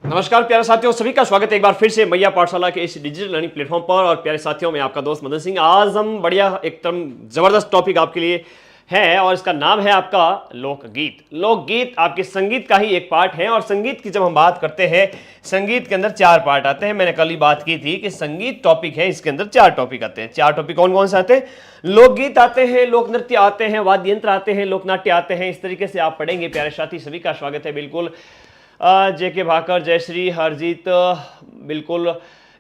नमस्कार प्यारे साथियों, सभी का स्वागत है एक बार फिर से मैया पाठशाला के इस डिजिटल लर्निंग प्लेटफॉर्म पर। और प्यारे साथियों, मैं आपका दोस्त मदन सिंह। आज हम बढ़िया एकदम जबरदस्त टॉपिक आपके लिए है और इसका नाम है आपका लोकगीत। लोकगीत आपके संगीत का ही एक पार्ट है। और संगीत की जब हम बात करते हैं, संगीत के अंदर 4 पार्ट आते हैं। मैंने कल ही बात की थी कि संगीत टॉपिक है, इसके अंदर 4 टॉपिक आते हैं। 4 टॉपिक कौन कौन से आते हैं? लोकगीत आते हैं, लोक नृत्य आते हैं, वाद्य यंत्र आते हैं, लोकनाट्य आते हैं। इस तरीके से आप पढ़ेंगे प्यारे साथी। सभी का स्वागत है। बिल्कुल जेके भाकर, जयश्री, हरजीत, बिल्कुल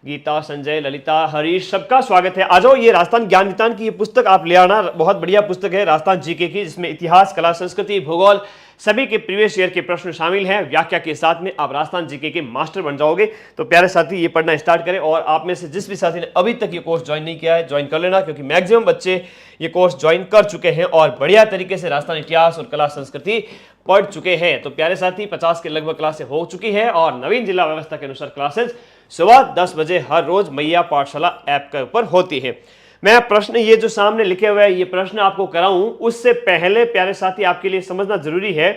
गीता, संजय, ललिता, हरीश, सबका स्वागत है। आ जाओ, ये राजस्थान ज्ञान नितान की ये पुस्तक आप ले आना। बहुत बढ़िया पुस्तक है राजस्थान जीके की, जिसमें इतिहास, कला, संस्कृति, भूगोल सभी के प्रीवियस ईयर के प्रश्न शामिल हैं। व्याख्या के साथ में आप राजस्थान जीके के मास्टर बन जाओगे। तो प्यारे साथी, ये पढ़ना स्टार्ट करें। और आप में से जिस भी साथी ने अभी तक ये कोर्स ज्वाइन नहीं किया है, ज्वाइन कर लेना, क्योंकि मैक्सिमम बच्चे ये कोर्स ज्वाइन कर चुके हैं और बढ़िया तरीके से राजस्थान इतिहास और कला संस्कृति पढ़ चुके हैं। तो प्यारे साथी, 50 के लगभग क्लासें हो चुकी है और नवीन जिला व्यवस्था के अनुसार क्लासेस सुबह 10 बजे हर रोज मैया पाठशाला ऐप के ऊपर होती है। मैं प्रश्न ये जो सामने लिखे हुए हैं, ये प्रश्न आपको कराऊं उससे पहले प्यारे साथी आपके लिए समझना जरूरी है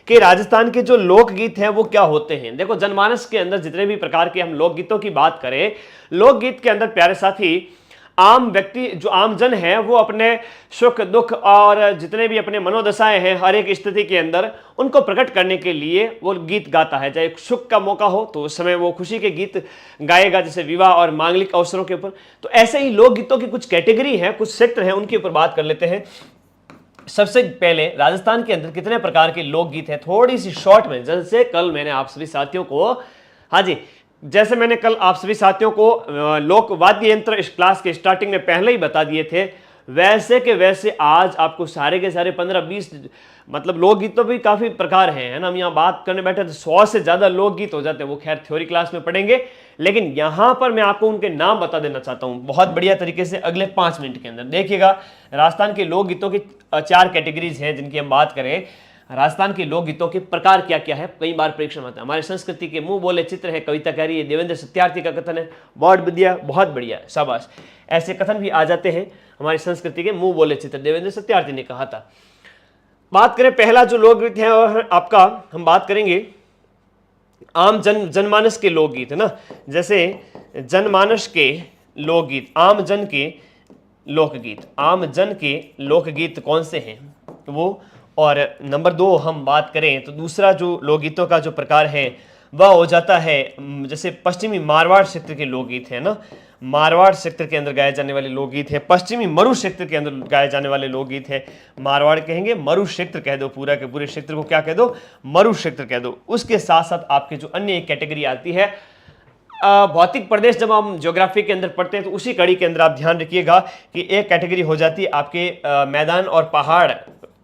कि राजस्थान के जो लोकगीत हैं वो क्या होते हैं। देखो, जनमानस के अंदर जितने भी प्रकार के हम लोकगीतों की बात करें, लोकगीत के अंदर प्यारे साथी आम व्यक्ति, जो आम जन है, वो अपने सुख दुख और जितने भी अपने मनोदशाएं हैं हर एक स्थिति के अंदर उनको प्रकट करने के लिए वो गीत गाता है। चाहे सुख का मौका हो तो उस समय वो खुशी के गीत गाएगा, जैसे विवाह और मांगलिक अवसरों के ऊपर। तो ऐसे ही लोकगीतों की कुछ कैटेगरी है, कुछ सेक्टर हैं, उनके ऊपर बात कर लेते हैं। सबसे पहले राजस्थान के अंदर कितने प्रकार के लोकगीत हैं, थोड़ी सी शॉर्ट में, जैसे कल मैंने आप सभी साथियों को, हाँ जी, जैसे मैंने कल आप सभी साथियों को लोक वाद्य यंत्र इस क्लास के स्टार्टिंग में पहले ही बता दिए थे, वैसे के वैसे आज आपको सारे के सारे 15-20 मतलब लोकगीत तो भी काफी प्रकार हैं, है ना। हम यहाँ बात करने बैठे तो 100 से ज्यादा लोकगीत हो जाते हैं, वो खैर थ्योरी क्लास में पढ़ेंगे। लेकिन यहां पर मैं आपको उनके नाम बता देना चाहता हूं बहुत बढ़िया तरीके से अगले 5 मिनट के अंदर। देखिएगा, राजस्थान के लोकगीतों की 4 कैटेगरीज हैं जिनकी हम बात करें। राजस्थान के लोकगीतों के प्रकार क्या क्या है, कई बार परीक्षा में आता है। हमारी संस्कृति के मुंह बोले चित्र है, कविता कह रही है, देवेंद्र सत्यार्थी का कथन है, वर्ड विद्या, बहुत बढ़िया, शाबाश। ऐसे कथन भी आ जाते हैं, हमारी संस्कृति के मुंह बोले चित्र, देवेंद्र सत्यार्थी ने कहा था। बात करें पहला जो लोकगीत है और आपका, हम बात करेंगे आम जनमानस के लोकगीत, है ना। जैसे जनमानस के लोकगीत, आम जन के लोकगीत, आम जन के लोकगीत कौन से हैं वो। और नंबर 2 हम बात करें तो दूसरा जो लोकगीतों का जो प्रकार है वह हो जाता है जैसे पश्चिमी मारवाड़ क्षेत्र के लोकगीत है ना। मारवाड़ क्षेत्र के अंदर गाए जाने वाले लोकगीत है, पश्चिमी मरु क्षेत्र के अंदर गाए जाने वाले लोकगीत है। मारवाड़ कहेंगे, मरु क्षेत्र कह दो, पूरा के पूरे क्षेत्र को क्या कह दो, मरु क्षेत्र कह दो। उसके साथ साथ आपके जो अन्य एक कैटेगरी आती है, भौतिक प्रदेश, जब हम ज्योग्राफी के अंदर पढ़ते हैं तो उसी कड़ी के अंदर आप ध्यान रखिएगा कि एक कैटेगरी हो जाती है आपके मैदान और पहाड़।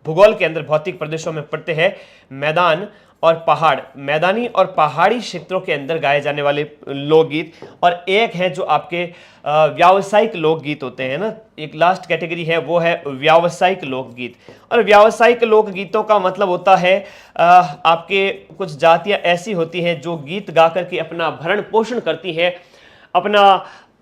भूगोल के अंदर भौतिक प्रदेशों में पढ़ते हैं मैदान और पहाड़, मैदानी और पहाड़ी क्षेत्रों के अंदर गाए जाने वाले लोकगीत। और एक है जो आपके व्यावसायिक लोकगीत होते हैं ना, एक लास्ट कैटेगरी है वो है व्यावसायिक लोकगीत। और व्यावसायिक लोकगीतों का मतलब होता है आपके कुछ जातियां ऐसी होती हैं जो गीत गा करके अपना भरण पोषण करती हैं, अपना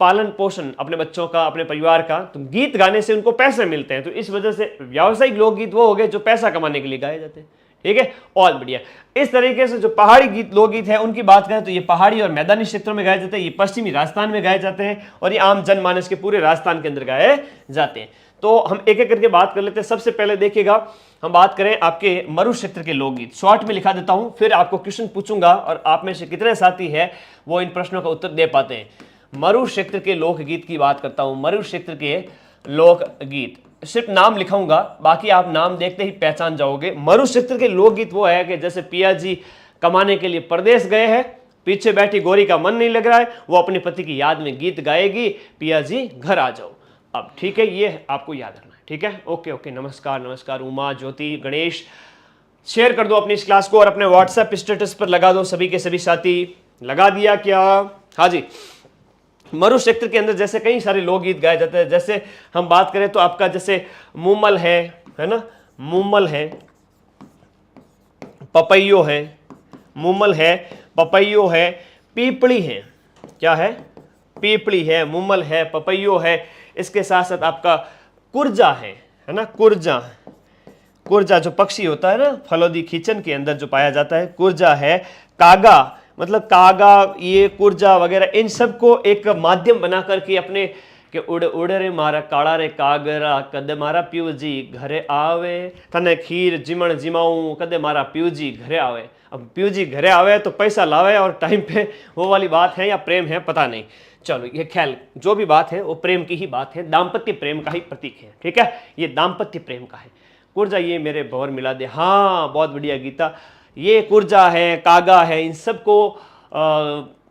पालन पोषण अपने बच्चों का, अपने परिवार का। तो गीत गाने से उनको पैसे मिलते हैं, तो इस वजह से व्यावसायिक लोकगीत वो हो गए जो पैसा कमाने के लिए गाए जाते हैं। ठीक है, और बढ़िया। इस तरीके से जो पहाड़ी गीत लोकगीत है उनकी बात करें तो ये पहाड़ी और मैदानी क्षेत्रों में गाए जाते हैं, ये पश्चिमी राजस्थान में गाए जाते हैं और ये आम जनमानस के पूरे राजस्थान के अंदर गाए जाते हैं। तो हम एक एक करके बात कर लेते हैं। सबसे पहले देखिएगा, हम बात करें आपके मरु क्षेत्र के लोकगीत। शॉर्ट में लिखा देता हूं, फिर आपको क्वेश्चन पूछूंगा और आप में से कितने साथी है वो इन प्रश्नों का उत्तर दे पाते हैं। मरु क्षेत्र के लोकगीत की बात करता हूं। मरु क्षेत्र के लोकगीत, सिर्फ नाम लिखाऊंगा, बाकी आप नाम देखते ही पहचान जाओगे। मरु क्षेत्र के लोकगीत वो है कि जैसे पिया जी कमाने के लिए प्रदेश गए हैं, पीछे बैठी गोरी का मन नहीं लग रहा है, वो अपने पति की याद में गीत गाएगी, पिया जी घर आ जाओ। अब ठीक है, ये आपको याद रखना है। ठीक है, ओके ओके, नमस्कार नमस्कार। उमा, ज्योति, गणेश, शेयर कर दो अपनी इस क्लास को और अपने व्हाट्सएप स्टेटस पर लगा दो। सभी के सभी साथी लगा दिया क्या? हाँ जी। मरु क्षेत्र के अंदर जैसे कई सारे लोकगीत गाए जाते हैं। जैसे हम बात करें तो आपका जैसे मुमल है ना, मुमल है, पपैयो है, मुमल है, पपैयो है, पीपली है, क्या है, पीपली है, मुमल है, पपैयो है। इसके साथ साथ आपका कुर्जा है ना, कुर्जा, कुर्जा जो पक्षी होता है ना, फलोदी खींचन के अंदर जो पाया जाता है, कुर्जा है, कागा, मतलब कागा, ये कुर्जा वगैरह, इन सबको एक माध्यम बना करके अपने कि उड़ उड़ रे मारा काड़ा रे कागरा, कदे मारा प्यूजी घरे आवे, तने खीर जिमण जिमाऊं, कदे मारा प्यूजी घरे आवे। अब प्यूजी घरे आवे तो पैसा लावे और टाइम पे, वो वाली बात है या प्रेम है पता नहीं। चलो ये ख्याल जो भी बात है वो प्रेम की ही बात है, दाम्पत्य प्रेम का ही प्रतीक है, ठीक है, ये दाम्पत्य प्रेम का है। कुर्जा ये मेरे भंवर मिला दे, हाँ बहुत बढ़िया गीता। ये कुर्जा है, कागा है, इन सबको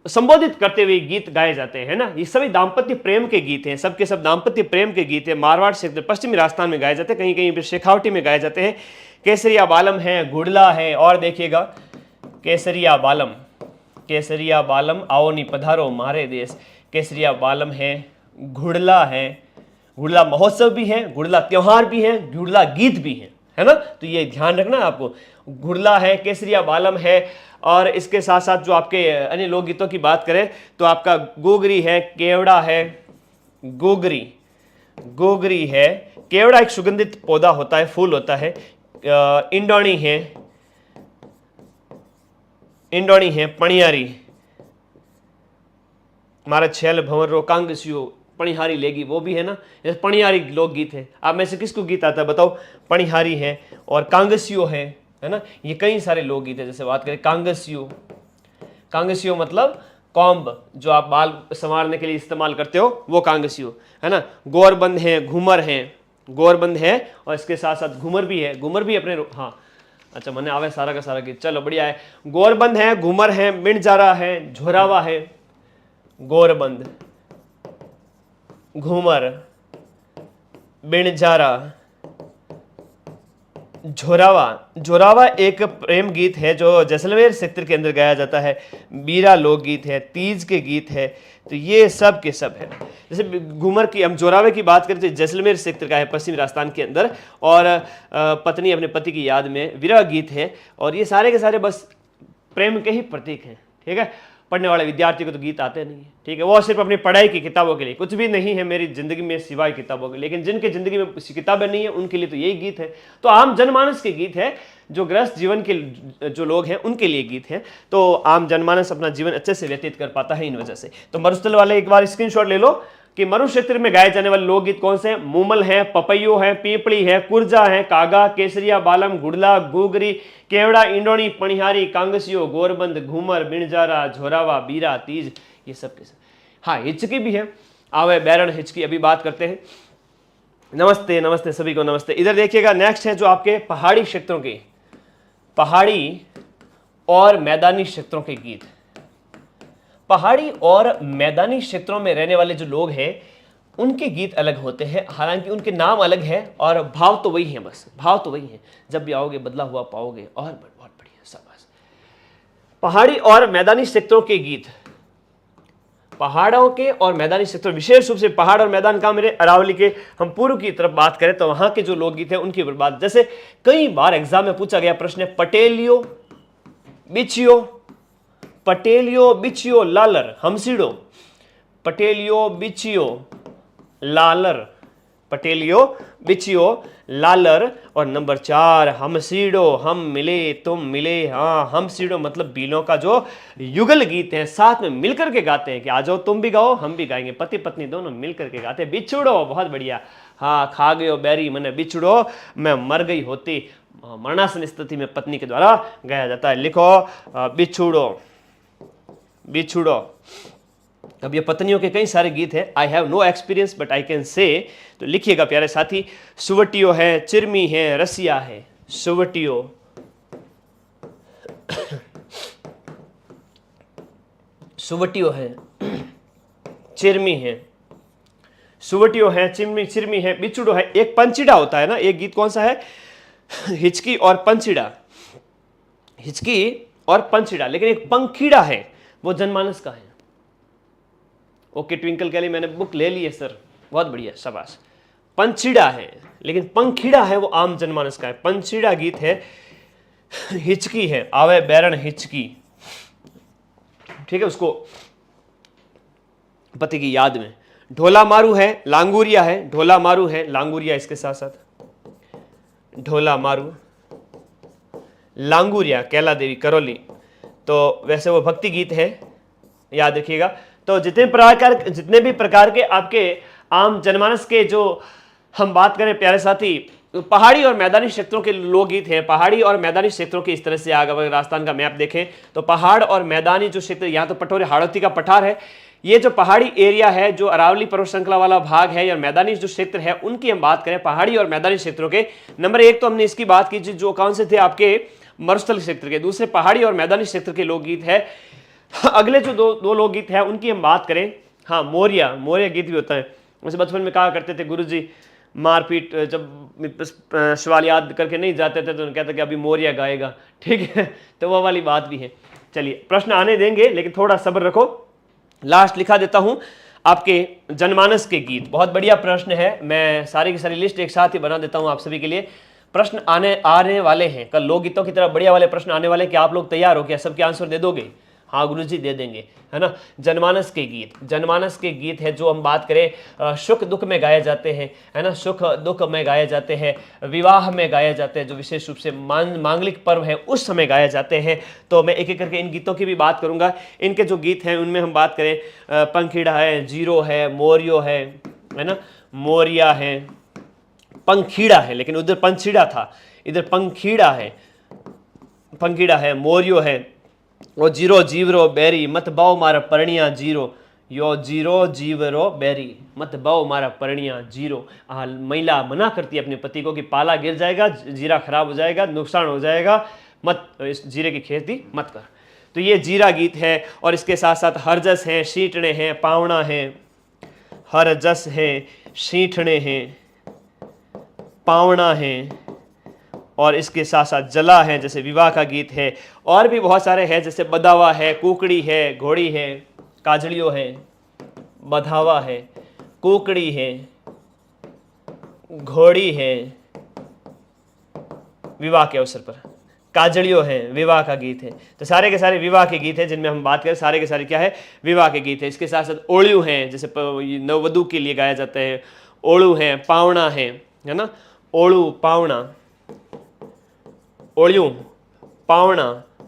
संबोधित करते हुए गीत गाए जाते हैं ना, ये सभी दाम्पत्य प्रेम के गीत हैं, सबके सब दाम्पत्य प्रेम के गीत हैं। मारवाड़ क्षेत्र, पश्चिमी राजस्थान में गाए जाते हैं, कहीं कहीं पे शेखावटी में गाए जाते हैं। केसरिया बालम है, घुड़ला है, और देखिएगा केसरिया बालम, केसरिया बालम आओ नी पधारो मारे देश, केसरिया बालम है, घुड़ला है, घुड़ला महोत्सव भी है, घुड़ला त्योहार भी है, घुड़ला गीत भी है ना, तो ये ध्यान रखना आपको। घुड़ला है, केसरिया बालम है, और इसके साथ साथ जो आपके अन्य लोकगीतों की बात करें तो आपका गोगरी है, केवड़ा है, गोगरी, गोगरी है, केवड़ा एक सुगंधित पौधा होता है, फूल होता है, इंडोणी है, इंडोणी है, पणियारी, मारा छेल भंवर रो कांगसियो, पणिहारी लेगी, वो भी है ना, पणिहारी लोकगीत है। आप में से किसको गीत आता है बताओ? पणिहारी है और कांगसियो है ना, ये कई सारे लोकगीत है। जैसे बात करें कांगसियो, कांगसियो मतलब कॉम्ब, जो आप बाल संवारने के लिए इस्तेमाल करते हो, वो कांगसियो है ना। गोरबंद है, घूमर है, गोरबंद है, और इसके साथ साथ घूमर भी है, घूमर भी अपने, हाँ अच्छा मैंने आवे सारा का सारा गीत, चलो बढ़िया है। गोरबंद है, घूमर है, मिणजारा है, झोरावा है, गोरबंद, घूमर, बिणजारा, झोरावा। झोरावा एक प्रेम गीत है जो जैसलमेर सेक्टर के अंदर गाया जाता है, बीरा लोकगीत है, तीज के गीत है, तो ये सब के सब है। जैसे घूमर की, हम जोरावे की बात करें तो जैसलमेर सेक्टर का है, पश्चिमी राजस्थान के अंदर, और पत्नी अपने पति की याद में विरह गीत है, और ये सारे के सारे बस प्रेम के ही प्रतीक हैं, ठीक है। पढ़ने वाले विद्यार्थी को तो गीत आते नहीं है, ठीक है, वो सिर्फ अपनी पढ़ाई की किताबों के लिए, कुछ भी नहीं है मेरी जिंदगी में सिवाय किताबों के, लेकिन जिनके जिंदगी में किताबें नहीं है उनके लिए तो यही गीत है। तो आम जनमानस के गीत है, जो गृहस्थ जीवन के जो लोग हैं उनके लिए गीत है, तो आम जनमानस अपना जीवन अच्छे से व्यतीत कर पाता है इन वजह से। तो मरुस्थल वाले एक बार स्क्रीनशॉट ले लो कि मरु क्षेत्र में गाए जाने वाले लोकगीत कौन से हैं। मूमल है, पपैयो है, पीपड़ी है, कुर्जा है, कागा, केसरिया बालम, गुड़ला, गुगरी, केवड़ा, इंडोणी, पणिहारी, कांगसियो, गोरबंद, घूमर, बिणजारा, झोरावा, बीरा, तीज, ये सब के सब। हाँ हिचकी भी है, आवे बैरण हिचकी, अभी बात करते हैं। नमस्ते नमस्ते सभी को नमस्ते। इधर देखिएगा, नेक्स्ट है जो आपके पहाड़ी क्षेत्रों के, पहाड़ी और मैदानी क्षेत्रों के गीत। पहाड़ी और मैदानी क्षेत्रों में रहने वाले जो लोग हैं उनके गीत अलग होते हैं, हालांकि उनके नाम अलग है और भाव तो वही है, बस भाव तो वही है। जब भी आओगे बदला हुआ पाओगे, और बहुत बढ़िया शाबाश। पहाड़ी और मैदानी क्षेत्रों के गीत, पहाड़ों के और मैदानी क्षेत्रों, विशेष रूप से पहाड़ और मैदान का मेरे अरावली के हम पूर्व की तरफ बात करें तो वहां के जो लोकगीत हैं उनकी बात, जैसे कई बार एग्जाम में पूछा गया प्रश्न है, पटेलियो बिचियो, पटेलियो बिचियो लालर हमसीडो, पटेलियो बिचियो लालर, पटेलियो बिचियो लालर, और नंबर 4 हमसीडो, हम मिले तुम मिले। हाँ हमसीडो मतलब बीलों का जो युगल गीत है, साथ में मिलकर के गाते हैं कि आ जाओ तुम भी गाओ हम भी गाएंगे, पति पत्नी दोनों मिलकर के गाते हैं। बिछुड़ो, बहुत बढ़िया, हाँ खा गयो बैरी मने बिछुड़ो, मैं मर गई होती, मरणासन स्थिति में पत्नी के द्वारा गाया जाता है। लिखो बिछुड़ो, बिछुड़ो। अब ये पत्नियों के कई सारे गीत हैं, I have no experience but I can say, तो लिखिएगा प्यारे साथी। सुवटियो है, चिरमी है, रसिया है, सुवटियो, सुवटियो है, चिरमी है, सुवटियो है, चिरमी है, बिछुड़ो है। एक पंचिड़ा होता है ना, एक गीत कौन सा है, हिचकी और पंचिड़ा, हिचकी और पंचिड़ा, लेकिन एक पंखीड़ा है वो जनमानस का है। ओके ट्विंकल कैली, मैंने बुक ले ली है सर, बहुत बढ़िया शाबाश। पंछीड़ा है लेकिन पंखीड़ा है वो आम जनमानस का है। पंछीड़ा गीत है, हिचकी है, आवे बैरण हिचकी, ठीक है, उसको पति की याद में। ढोला मारू है, लांगूरिया है, ढोला मारू है, लांगूरिया इसके साथ साथ, ढोला मारू, लांगूरिया, कैला देवी करौली, तो वैसे वो भक्ति गीत है, याद रखिएगा। तो जितने भी प्रकार के आपके आम जनमानस के जो हम बात करें प्यारे साथी, तो पहाड़ी और मैदानी क्षेत्रों के लोकगीत हैं। पहाड़ी और मैदानी क्षेत्रों के इस तरह से अगर राजस्थान का मैप देखें तो पहाड़ और मैदानी जो क्षेत्र, यहाँ तो पटोरे हाड़ौती का पठार है, ये जो पहाड़ी एरिया है, जो अरावली पर्वत श्रृंखला वाला भाग है, या मैदानी जो क्षेत्र है, उनकी हम बात करें पहाड़ी और मैदानी क्षेत्रों के। नंबर 1 तो हमने इसकी बात की जो कौन से थे आपके मरुस्थल क्षेत्र के। दूसरे पहाड़ी और मैदानी क्षेत्र के लोकगीत है। अगले जो दो लोकगीत है उनकी हम बात करें, हाँ मोरिया गीत भी होता है। उसे बचपन में कहा करते थे गुरुजी, मारपीट जब सवाल याद करके नहीं जाते थे तो उन्हें कहते कि अभी मोरिया गाएगा, ठीक है, तो वो वाली बात भी है। चलिए प्रश्न आने देंगे लेकिन थोड़ा सब्र रखो। लास्ट लिखा देता हूं आपके जनमानस के गीत, बहुत बढ़िया प्रश्न है, मैं सारी की सारी लिस्ट एक साथ ही बना देता हूं आप सभी के लिए। प्रश्न आने वाले हैं, कल लोकगीतों की तरह बढ़िया वाले प्रश्न आने वाले, कि आप लोग तैयार हो क्या? सबके आंसर दे दोगे? हाँ गुरुजी दे देंगे, है ना। जनमानस के गीत है जो हम बात करें सुख दुख में गाए जाते हैं, है ना, सुख दुख में गाए जाते हैं, विवाह में गाए जाते हैं, जो विशेष रूप से मांगलिक पर्व है उस समय गाए जाते हैं। तो मैं एक एक करके इन गीतों की भी बात करूंगा। इनके जो गीत हैं उनमें हम बात करें पंखीड़ा है, जीरो है, मोरियो है ना, मोरिया है, पंखीड़ा है, लेकिन उधर पंछीड़ा था, इधर पंखीड़ा है, मोरियो है, वो जीरो जीवरो बेरी मत बाओ मारा परणिया जीरो, यो जीरो जीवरो बेरी मत बाओ मारा परणिया जीरो। महिला मना करती है अपने पति को कि पाला गिर जाएगा, जीरा खराब हो जाएगा, नुकसान हो जाएगा, मत इस जीरे की खेती मत कर। तो ये जीरा गीत है। और इसके साथ साथ हरजस हैं, शींठने हैं, पावना है, हरजस है, शींठने हैं, पावना है, और इसके साथ साथ जला है, जैसे विवाह का गीत है। और भी बहुत सारे हैं, जैसे बदावा है, कुकड़ी है, घोड़ी है, काजड़ियो है, बधावा है, कुकड़ी है, घोड़ी है, विवाह के अवसर पर काजड़ियो है, विवाह का गीत है। तो सारे के सारे विवाह के गीत हैं जिनमें हम बात करें, सारे के सारे क्या है, विवाह के गीत है। इसके साथ साथ ओळ्यू हैं, जैसे नववधू के लिए गाया जाता है, ओळू है, पावना है ना, ओळू पावना, ओळ्यू पावना,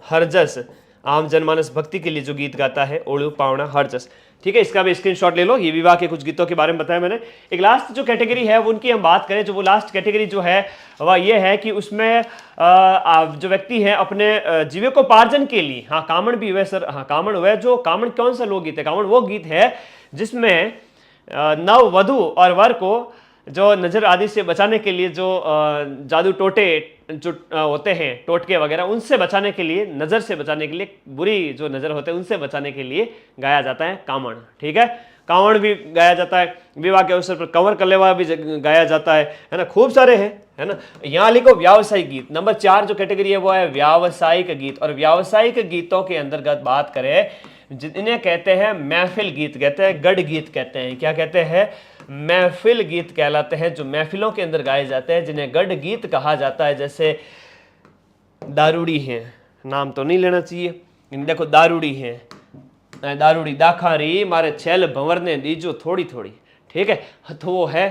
हरजस, आम जनमानस भक्ति के लिए जो गीत गाता है, ओळ्यू पावना हरजस, ठीक है। इसका भी स्क्रीनशॉट ले लो। ये विवाह के कुछ गीतों के बारे में बताया मैंने। एक लास्ट जो कैटेगरी है वो उनकी हम बात करें, जो वो लास्ट कैटेगरी जो है वह ये है कि उसमें जो व्यक्ति है अपने जीविकोपार्जन के लिए, हाँ कामण भी हुए सर, हाँ कामण हुए। जो कामण कौन सा लोकगीत है? कामण वो गीत है जिसमें नव वधू और वर को जो नज़र आदि से बचाने के लिए, जो जादू टोटे जो होते हैं, टोटके वगैरह, उनसे बचाने के लिए, नज़र से बचाने के लिए, बुरी जो नज़र होते हैं उनसे बचाने के लिए गाया जाता है कामण, ठीक है। कावण भी गाया जाता है, विवाह के अवसर पर कंवर कलेवा भी गाया जाता है ना, खूब सारे हैं, है ना। यहाँ लिखो व्यावसायिक गीत। नंबर 4 जो कैटेगरी है वो है व्यावसायिक गीत। और व्यावसायिक गीतों के अंतर्गत बात करें, जिन्हें कहते हैं महफिल गीत, कहते हैं गढ़ गीत, कहते हैं क्या कहते हैं, महफिल गीत कहलाते हैं, जो महफिलों के अंदर गाए जाते हैं, जिन्हें गढ़ गीत कहा जाता है। जैसे दारूड़ी हैं, नाम तो नहीं लेना चाहिए, देखो दारूड़ी हैं, दारूड़ी दाखारी मारे छैल भंवर ने दीजो थोड़ी थोड़ी, ठीक है, तो वो है।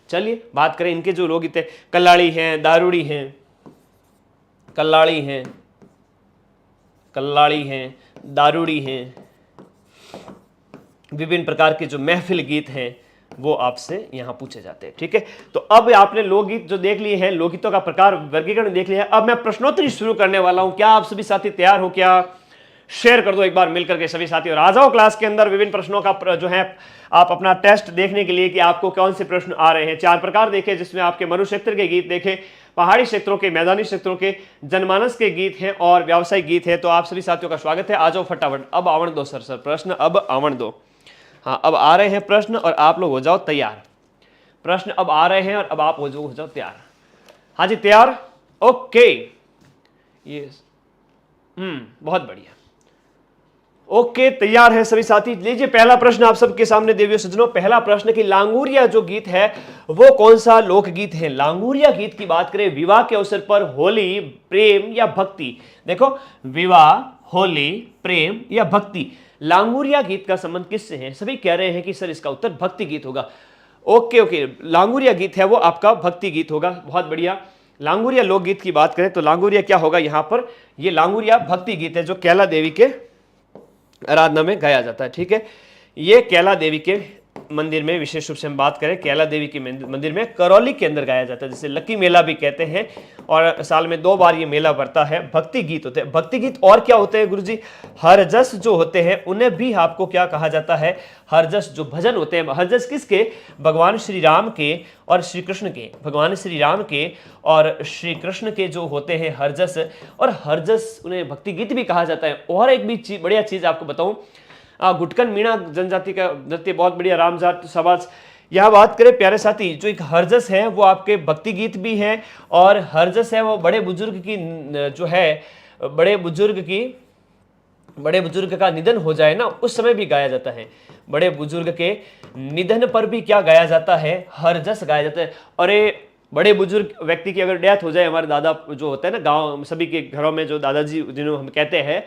चलिए बात करें इनके जो लोग थे, कल्लाड़ी हैं, दारूड़ी हैं, कल्लाड़ी हैं, कल्लाड़ी हैं, दारूड़ी हैं, विभिन्न प्रकार के जो महफिल गीत हैं वो आपसे यहां पूछे जाते हैं, ठीक है। तो अब आपने लोकगीत जो देख लिए हैं, लोकगीतों का प्रकार वर्गीकरण देख लिया है। अब मैं प्रश्नोत्तरी शुरू करने वाला हूं। क्या आप सभी साथी तैयार हो? क्या शेयर कर दो एक बार मिलकर के सभी साथी, और आ जाओ क्लास के अंदर। विभिन्न प्रश्नों का जो है आप अपना टेस्ट देखने के लिए कि आपको कौन से प्रश्न आ रहे हैं। 4 प्रकार देखे, जिसमें आपके मरु क्षेत्र के गीत देखे, पहाड़ी क्षेत्रों के, मैदानी क्षेत्रों के, जनमानस के गीत हैं और व्यावसायिक गीत है। तो आप सभी साथियों का स्वागत है। आ जाओ फटाफट, अब आवण दो सर प्रश्न, अब आवण दो। हाँ अब आ रहे हैं प्रश्न और आप लोग हो जाओ तैयार। प्रश्न अब आ रहे हैं और अब आप हो जाओ तैयार। हाँ जी तैयार, ओके, ये बहुत बढ़िया, ओके तैयार है सभी साथी। लीजिए पहला प्रश्न आप सबके सामने देवियों सज्जनों। पहला प्रश्न कि लांगुरिया जो गीत है वो कौन सा लोकगीत है? लांगुरिया गीत की बात करें विवाह के अवसर पर, होली, प्रेम या भक्ति। देखो विवाह, होली, प्रेम या भक्ति, लांगुरिया गीत का संबंध किससे है? सभी कह रहे हैं कि सर इसका उत्तर भक्ति गीत होगा। ओके ओके, लांगुरिया गीत है वो आपका भक्ति गीत होगा, बहुत बढ़िया। लांगुरिया लोकगीत की बात करें तो लांगुरिया क्या होगा यहाँ पर, ये लांगुरिया भक्ति गीत है जो कैला देवी के आराधना में गाया जाता है। ठीक है, ये कैला देवी के मंदिर में, विशेष रूप से हम बात करें कैला देवी के मंदिर में करौली के अंदर गाया जाता है, जिसे लकी मेला भी कहते हैं, और साल में 2 बार ये मेला बढ़ता है। भक्ति गीत होते हैं। भक्ति गीत और क्या होते हैं गुरुजी? हरजस जो होते हैं उन्हें भी आपको क्या कहा जाता है? हरजस। जो भजन होते हैं, हरजस किसके? भगवान श्री राम के और श्री कृष्ण के, भगवान श्री राम के और श्री कृष्ण के जो होते हैं हरजस, और हरजस उन्हें भक्ति गीत भी कहा जाता है। और एक भी बढ़िया चीज आपको बताऊं, गुटकन मीणा जनजाति का नृत्य बहुत बढ़िया, रामजात समाज। यहाँ बात करें प्यारे साथी, जो एक हरजस है वो आपके भक्ति गीत भी है, और हरजस है वो बड़े बुजुर्ग की जो है, बड़े बुजुर्ग का निधन हो जाए ना, उस समय भी गाया जाता है। बड़े बुजुर्ग के निधन पर भी क्या गाया जाता है? हरजस गाया जाता है। अरे बड़े बुजुर्ग व्यक्ति की अगर डेथ हो जाए, हमारे दादा जो होते हैं ना, गांव सभी के घरों में जो दादाजी जिन्हों हम कहते हैं,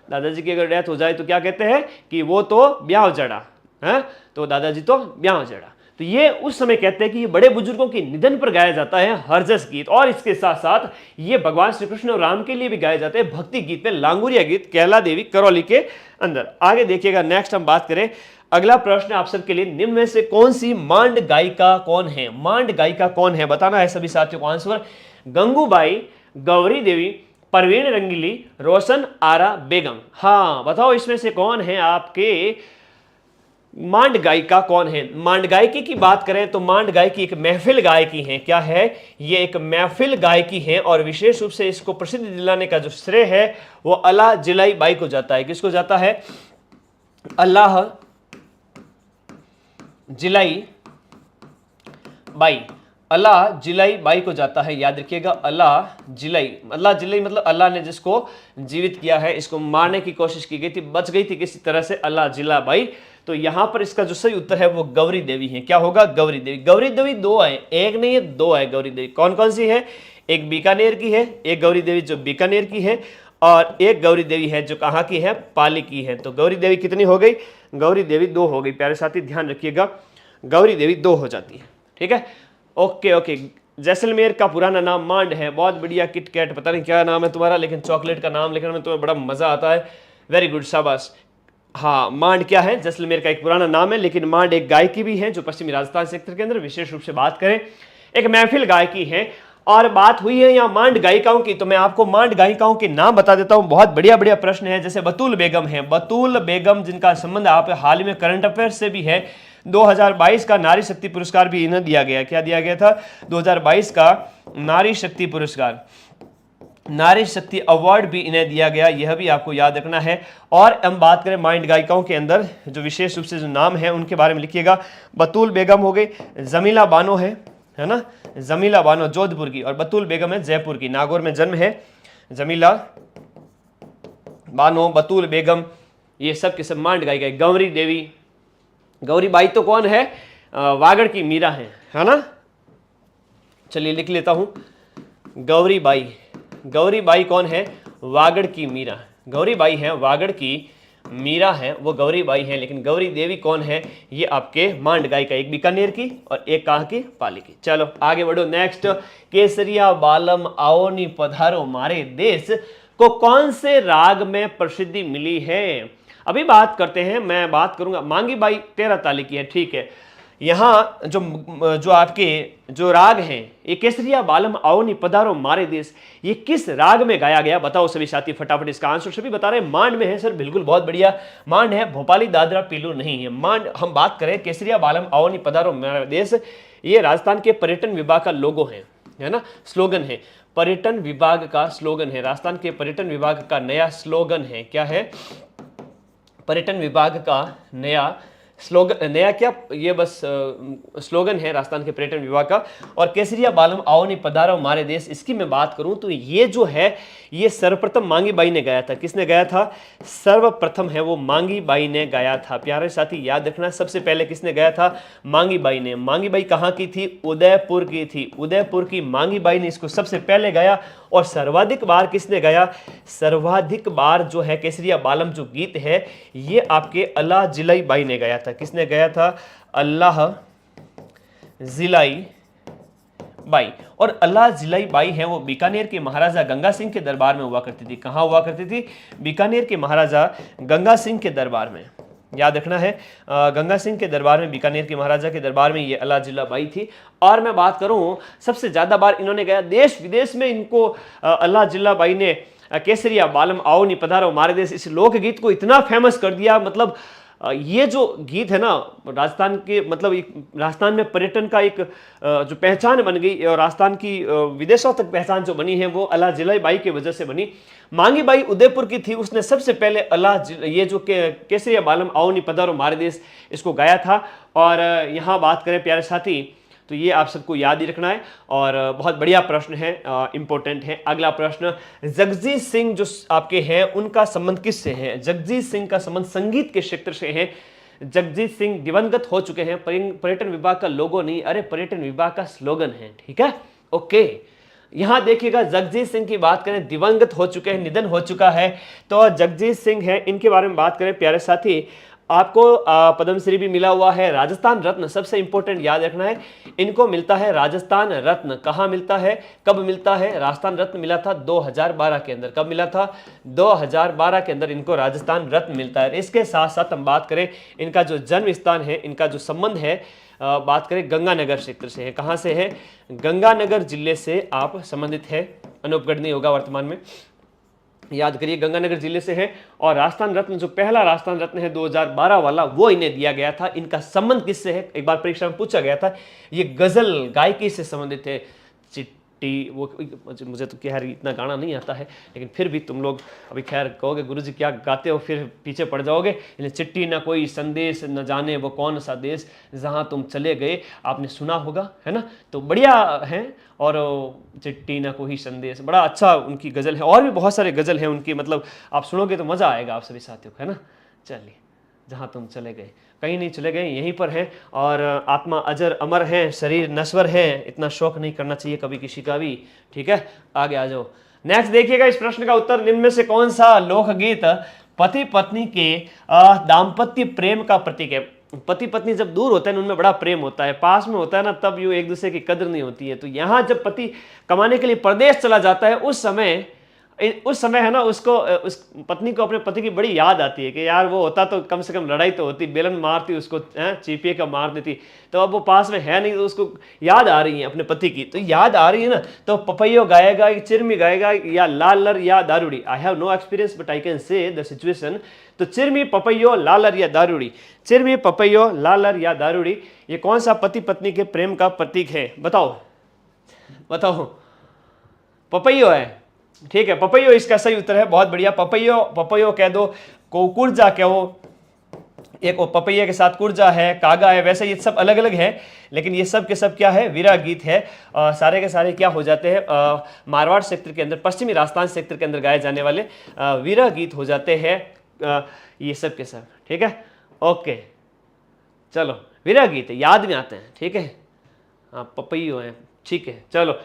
दादाजी की अगर डेथ हो जाए तो क्या कहते हैं कि वो तो ब्याह जड़ा है, तो दादाजी तो ब्याह जड़ा। तो ये उस समय कहते हैं कि ये बड़े बुजुर्गों के निधन पर गाया जाता है हरजस गीत। और इसके साथ साथ ये भगवान श्री कृष्ण और राम के लिए भी गाए जाते हैं भक्ति गीत में, लांगुरिया गीत कैला देवी करौली के अंदर। आगे देखिएगा, नेक्स्ट हम बात करें, अगला प्रश्न आप सबके लिए, निम्न में से कौन सी मांड गायिका कौन है? मांड गायिका कौन है बताना है सभी साथियों को आंसर। गंगूबाई, गौरी देवी, परवीन रंगीली, रोशन आरा बेगम। हाँ बताओ इसमें से कौन है आपके मांड गायिका कौन है? मांड गायकी की बात करें तो मांड गायकी एक महफिल गायकी है। क्या है? ये एक महफिल गायकी है, और विशेष रूप से इसको प्रसिद्ध दिलाने का जो श्रेय है वो अल्लाह जिलाई बाई को जाता है। किसको जाता है? अल्लाह जिलाई बाई, अल्लाह जिलाई बाई को जाता है। याद रखिएगा, अल्लाह जिलाई मतलब अल्लाह ने जिसको जीवित किया है, इसको मारने की कोशिश की गई थी, बच गई थी किसी तरह से, अल्लाह जिला बाई। तो यहां पर इसका जो सही उत्तर है वो गौरी देवी है। क्या होगा? गौरी देवी। गौरी देवी 2 है, एक नहीं है, 2 है गौरी देवी। कौन कौन सी है? एक बीकानेर की है, एक गौरी देवी जो बीकानेर की है, और एक गौरी देवी है जो कहाँ की है? पाली की है। तो गौरी देवी कितनी हो गई? गौरी देवी 2 हो गई। प्यारे साथी ध्यान रखिएगा, गौरी देवी 2 हो जाती है। ठीक है, ओके ओके। जैसलमेर का पुराना नाम मांड है। बहुत बढ़िया, किटकैट, पता नहीं क्या नाम है तुम्हारा, लेकिन चॉकलेट का नाम लिखने में तुम्हें बड़ा मजा आता है। वेरी गुड, शाबाश। हाँ, मांड क्या है? जैसलमेर का एक पुराना नाम है, लेकिन मांड एक गायकी भी है जो पश्चिमी राजस्थान क्षेत्र के अंदर, विशेष रूप से बात करें, एक महफिल गायकी है। और बात हुई है यहाँ मांड गायिकाओं की, तो मैं आपको मांड गायिकाओं के नाम बता देता हूँ। बहुत बढ़िया बढ़िया प्रश्न है, जैसे बतूल बेगम है। बतूल बेगम, जिनका संबंध आप हाल ही में करंट अफेयर से भी है। 2022 का नारी शक्ति पुरस्कार भी इन्हें दिया गया। क्या दिया गया था? 2022 का नारी शक्ति पुरस्कार, नारी शक्ति अवार्ड भी इन्हें दिया गया, यह भी आपको याद रखना है। और हम बात करें मांड गायिकाओं के अंदर जो विशेष रूप से जो नाम है उनके बारे में लिखिएगा। बतूल बेगम हो गई, जमीला बानो है ना, जमीला बानो जोधपुर की, और बतूल बेगम है जयपुर की, नागौर में जन्म है। जमीला बानो, बतूल बेगम, ये सब के सब मांड गायिका। गौरी देवी, गौरी बाई तो कौन है? वागड़ की मीरा है ना। चलिए लिख लेता हूं, गौरी बाई। गौरी बाई कौन है? वागड़ की मीरा। गौरी बाई है, वागड़ की मीरा है, वो गौरी बाई है। लेकिन गौरी देवी कौन है? ये आपके मांड गायिका, एक बीकानेर की और एक कहाँ की? पाली की। चलो आगे बढ़ो, नेक्स्ट। केसरिया बालम आओ नी पधारो मारे देश को कौन से राग में प्रसिद्धि मिली है? अभी बात करते हैं, मैं बात करूंगा मांगी बाई 13 ताली की है। ठीक है, यहाँ जो आपके जो राग हैं, ये केसरिया बालम आओ नी पधारो मारे देश, ये किस राग में गाया गया? बताओ सभी साथी फटाफट इसका आंसर। सभी बता रहे हैं मांड में है सर, बिल्कुल, बहुत बढ़िया। मांड है, भोपाली दादरा पीलू नहीं है। मांड हम बात करें केसरिया बालम आओ नी पधारो मारे देश, ये राजस्थान के पर्यटन विभाग का लोगो है ना, स्लोगन है। पर्यटन विभाग का स्लोगन है, राजस्थान के पर्यटन विभाग का नया स्लोगन है। क्या है? पर्यटन विभाग का नया स्लोगन, नया क्या, ये बस स्लोगन है राजस्थान के पर्यटन विभाग का। और केसरिया बालम आओ नी पधारो मारे देश, इसकी मैं बात करूं तो ये जो है, ये सर्वप्रथम मांगी बाई ने गाया था। किसने गाया था? सर्वप्रथम है वो मांगी बाई ने गाया था। प्यारे साथी याद रखना, सबसे पहले किसने गाया था? मांगी बाई ने। मांगी बाई कहाँ की थी? उदयपुर की थी। उदयपुर की मांगी बाई ने इसको सबसे पहले गाया। और सर्वाधिक बार किसने गाया? सर्वाधिक बार जो है केसरिया बालम जो गीत है, ये आपके अल्लाह जिलाई बाई ने गाया था। किसने गाया था? अल्लाह जिलाई बाई। और अल्लाह जिलाई बाई है वो बीकानेर के महाराजा गंगा सिंह के दरबार में हुआ करती थी। कहाँ हुआ करती थी? बीकानेर के महाराजा गंगा सिंह के दरबार में, याद रखना है। गंगा सिंह के दरबार में, बीकानेर के महाराजा के दरबार में ये अल्लाह जिला बाई थी। और मैं बात करूं सबसे ज्यादा बार इन्होंने गया देश विदेश में, इनको अल्लाह जिला बाई ने केसरिया बालम आओ नी पधारो मारे देश, इस लोकगीत को इतना फेमस कर दिया। मतलब ये जो गीत है ना, राजस्थान के मतलब एक राजस्थान में पर्यटन का एक जो पहचान बन गई और राजस्थान की विदेशों तक पहचान जो बनी है वो अल्लाह जिलाई बाई की वजह से बनी। मांगी बाई उदयपुर की थी, उसने सबसे पहले ये जो केसरिया बालम आओ नी पधारो मारे देश इसको गाया था। और यहाँ बात करें प्यारे साथी तो ये आप सबको याद ही रखना है। और बहुत बढ़िया प्रश्न है, इंपॉर्टेंट है। अगला प्रश्न, जगजीत सिंह जो आपके हैं उनका संबंध किससे है? जगजीत सिंह का संबंध संगीत के क्षेत्र से है। जगजीत सिंह दिवंगत हो चुके हैं। पर्यटन विभाग का लोगो नहीं, अरे पर्यटन विभाग का स्लोगन है, ठीक है, ओके। यहां देखिएगा जगजीत सिंह की बात करें, दिवंगत हो चुके हैं, निधन हो चुका है। तो जगजीत सिंह है, इनके बारे में बात करें प्यारे साथी, आपको पद्मश्री भी मिला हुआ है। राजस्थान रत्न सबसे इंपॉर्टेंट याद रखना है, इनको मिलता है राजस्थान रत्न। कहाँ मिलता है, कब मिलता है? राजस्थान रत्न मिला था 2012 के अंदर। कब मिला था? 2012 के अंदर इनको राजस्थान रत्न मिलता है। इसके साथ साथ हम बात करें इनका जो जन्म स्थान है, इनका जो संबंध है, बात करें गंगानगर क्षेत्र से है। कहाँ से है? गंगानगर जिले से आप संबंधित है। अनूपगढ़ नहीं होगा वर्तमान में, याद करिए गंगानगर जिले से है। और राजस्थान रत्न जो पहला राजस्थान रत्न है 2012 वाला, वो इन्हें दिया गया था। इनका संबंध किससे है? एक बार परीक्षा में पूछा गया था। ये गजल गायकी से संबंधित है। वो मुझे तो खैर इतना गाना नहीं आता है, लेकिन फिर भी तुम लोग अभी खैर कहोगे गुरुजी क्या गाते हो, फिर पीछे पड़ जाओगे। चिट्ठी ना कोई संदेश, न जाने वो कौन सा देश, जहाँ तुम चले गए, आपने सुना होगा, है ना। तो बढ़िया है। और चिट्ठी ना कोई संदेश, बड़ा अच्छा उनकी गज़ल है। और भी बहुत सारे गज़ल हैं उनकी, मतलब आप सुनोगे तो मज़ा आएगा आप सभी साथियों को, है ना। चलिए, जहाँ तुम चले गए, कहीं नहीं चले गए, यहीं पर हैं। और आत्मा अजर अमर है, शरीर नश्वर है, इतना शौक नहीं करना चाहिए कभी किसी का भी, ठीक है। आगे आ जाओ। नेक्स्ट देखिएगा इस प्रश्न का उत्तर, निम्न में से कौन सा लोकगीत पति पत्नी के दाम्पत्य प्रेम का प्रतीक है? पति पत्नी जब दूर होते हैं उनमें बड़ा प्रेम होता है, पास में होता है ना तब यूँ एक दूसरे की कदर नहीं होती है। तो यहाँ जब पति कमाने के लिए परदेश चला जाता है, उस समय है ना, उसको उस पत्नी को अपने पति की बड़ी याद आती है कि यार वो होता तो कम से कम लड़ाई तो होती, बेलन मारती उसको, चीपिए का मार देती। तो अब वो पास में है नहीं, तो उसको याद आ रही है अपने पति की। तो याद आ रही है ना, तो पपैयो गाएगा, चिरमी गाएगा, या लालर या दारूड़ी। I have no experience but I can say the situation. तो चिरमी पपैयो लालर या दारूड़ी, चिरमी पपैयो लालर या दारूड़ी, ये कौन सा पति पत्नी के प्रेम का प्रतीक है? बताओ बताओ। पपैयो है, ठीक है, पपैयो इसका सही उत्तर है। बहुत बढ़िया, पपैयो, पपैयो कह दो, को कुर्जा कहो, एक पपैया के साथ कुर्जा है, कागा है। वैसे ये सब अलग अलग है, लेकिन ये सब के सब क्या है? विरह गीत है। सारे के सारे क्या हो जाते हैं? मारवाड़ क्षेत्र के अंदर, पश्चिमी राजस्थान क्षेत्र के अंदर गाए जाने वाले विरह गीत हो जाते हैं ये सब के सब, ठीक है, ओके। चलो, विरह गीत याद में आते हैं, ठीक है। हाँ, पपैयो है, ठीक है। चलो,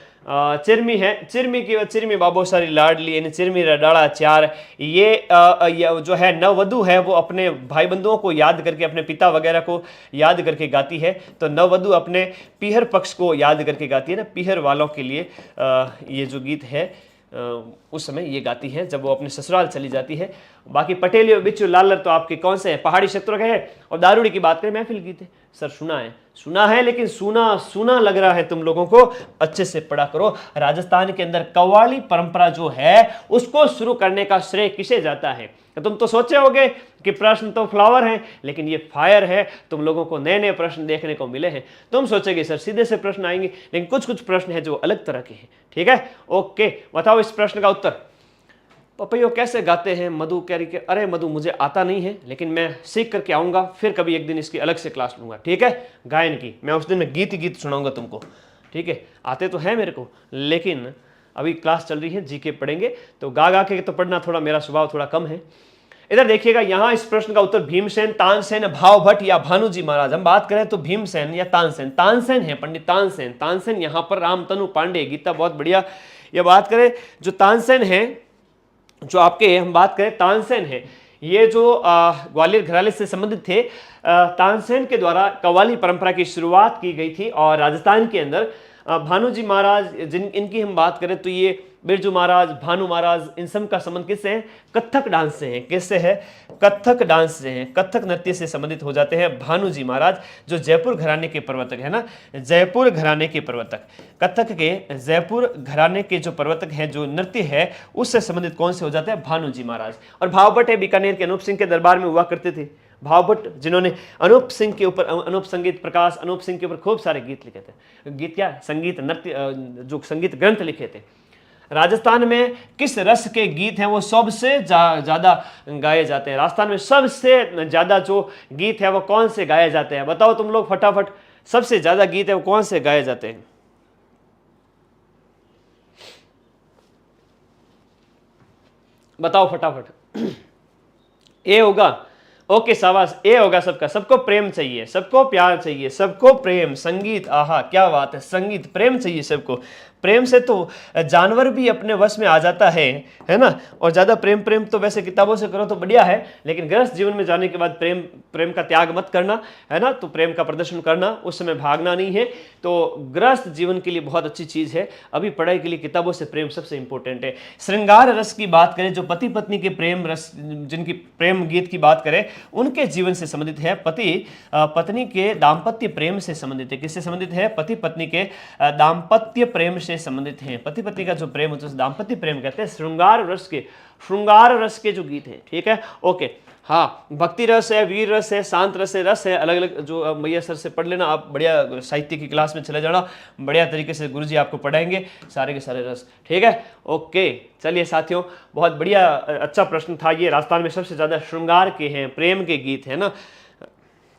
चिरमी है, चिरमी की चिरमी बाबो सारी लाडली, यानी चिरमी रडाड़ा चार। ये जो है नववधु है, वो अपने भाई बंधुओं को याद करके, अपने पिता वगैरह को याद करके गाती है। तो नववधु अपने पीहर पक्ष को याद करके गाती है ना, पीहर वालों के लिए ये जो गीत है उस समय ये गाती है जब वो अपने ससुराल चली जाती है। बाकी पटेलियो बिच्छू लालर तो आपके कौन से हैं? पहाड़ी क्षेत्रों के हैं। और दारूड़ी की बात करें, महफिल गीत है। सर सुना है, लेकिन सुना लग रहा है तुम लोगों को, अच्छे से पढ़ा करो। राजस्थान के अंदर कव्वाली परंपरा जो है उसको शुरू करने का श्रेय किसे जाता है? तुम तो सोचे होगे कि प्रश्न तो फ्लावर है, लेकिन ये फायर है। तुम लोगों को नए नए प्रश्न देखने को मिले हैं। तुम सोचेगे सर सीधे से प्रश्न आएंगे, लेकिन कुछ प्रश्न है जो अलग तरह के हैं, ठीक है, ओके। बताओ इस प्रश्न का उत्तर। पपैयो कैसे गाते हैं? मधु कह रही कि अरे मधु मुझे आता नहीं है, लेकिन मैं सीख करके आऊँगा, फिर कभी एक दिन इसकी अलग से क्लास लूँगा, ठीक है। गायन की मैं उस दिन में गीत ही गीत सुनाऊँगा तुमको, ठीक है। आते तो है मेरे को, लेकिन अभी क्लास चल रही है, जीके पढ़ेंगे, तो गा के तो पढ़ना थोड़ा मेरा स्वभाव थोड़ा कम है। इधर देखिएगा, यहाँ इस प्रश्न का उत्तर भीमसेन, तानसेन, भाव भट्ट या भानुजी महाराज। हम बात करें तो भीमसेन या तानसेन। तानसेन है पंडित तानसेन यहाँ पर रामतनु पांडे, गीता बहुत बढ़िया। ये बात करें जो तानसेन है, जो आपके हम बात करें तानसेन है, ये जो ग्वालियर घराने से संबंधित थे। तानसेन के द्वारा कव्वाली परंपरा की शुरुआत की गई थी और राजस्थान के अंदर भानु जी महाराज, जिन इनकी हम बात करें तो ये बिरजू महाराज, भानु महाराज, इन सब का संबंध किससे है? कथक डांस से है। किससे है? कथक डांस से है, कथक नृत्य से संबंधित हो जाते हैं भानु जी महाराज, जो जयपुर घराने के प्रवर्तक है ना, जयपुर घराने के प्रवर्तक, कथक के जयपुर घराने के जो प्रवर्तक हैं, जो नृत्य है उससे संबंधित कौन से हो जाते हैं? भानु जी महाराज। और भावभट्ट है बीकानेर के, अनूप सिंह के दरबार में हुआ करते थे भावभट्ट, जिन्होंने अनूप सिंह के ऊपर, अनूप संगीत प्रकाश, अनूप सिंह के ऊपर खूब सारे गीत लिखे थे। गीत क्या? संगीत नृत्य, जो संगीत ग्रंथ लिखे थे। राजस्थान में किस रस के गीत हैं वो सबसे ज्यादा गाए जाते हैं? राजस्थान में सबसे ज्यादा जो गीत है वो कौन से गाए जाते हैं? बताओ तुम लोग फटाफट, सबसे ज्यादा गीत है वो कौन से गाए जाते हैं? बताओ फटाफट। ए होगा, ओके शाबाश, ए होगा सबका। सबको प्रेम चाहिए, सबको प्यार चाहिए, सबको प्रेम, संगीत, आहा क्या बात है, संगीत प्रेम चाहिए सबको। प्रेम से तो जानवर भी अपने वश में आ जाता है ना। और ज्यादा प्रेम तो वैसे किताबों से करो तो बढ़िया है, लेकिन गृहस्थ जीवन में जाने के बाद प्रेम का त्याग मत करना, है ना। तो प्रेम का प्रदर्शन करना, उस समय भागना नहीं है। तो गृहस्थ जीवन के लिए बहुत अच्छी चीज है। अभी पढ़ाई के लिए किताबों से प्रेम सबसे इंपॉर्टेंट है। श्रृंगार रस की बात करें, जो पति पत्नी के प्रेम रस, जिनकी प्रेम गीत की बात करें, उनके जीवन से संबंधित है। पति पत्नी के दाम्पत्य प्रेम से संबंधित है। किससे संबंधित है? पति पत्नी के दाम्पत्य प्रेम से संबंधित है। पति पत्नी का जो प्रेम होता है दाम्पत्य प्रेम कहते हैं। श्रृंगार रस के जो गीत हैं, ठीक है, ओके। हाँ, भक्ति रस है, वीर रस है, शांत रस है, अलग अलग जो मैया सर से पढ़ लेना आप, बढ़िया साहित्य की क्लास में चले जाना, बढ़िया तरीके से गुरुजी आपको पढ़ाएंगे सारे के सारे रस, ठीक है, ओके। चलिए साथियों, बहुत बढ़िया अच्छा प्रश्न था ये। राजस्थान में सबसे ज्यादा श्रृंगार के हैं, प्रेम के गीत है ना।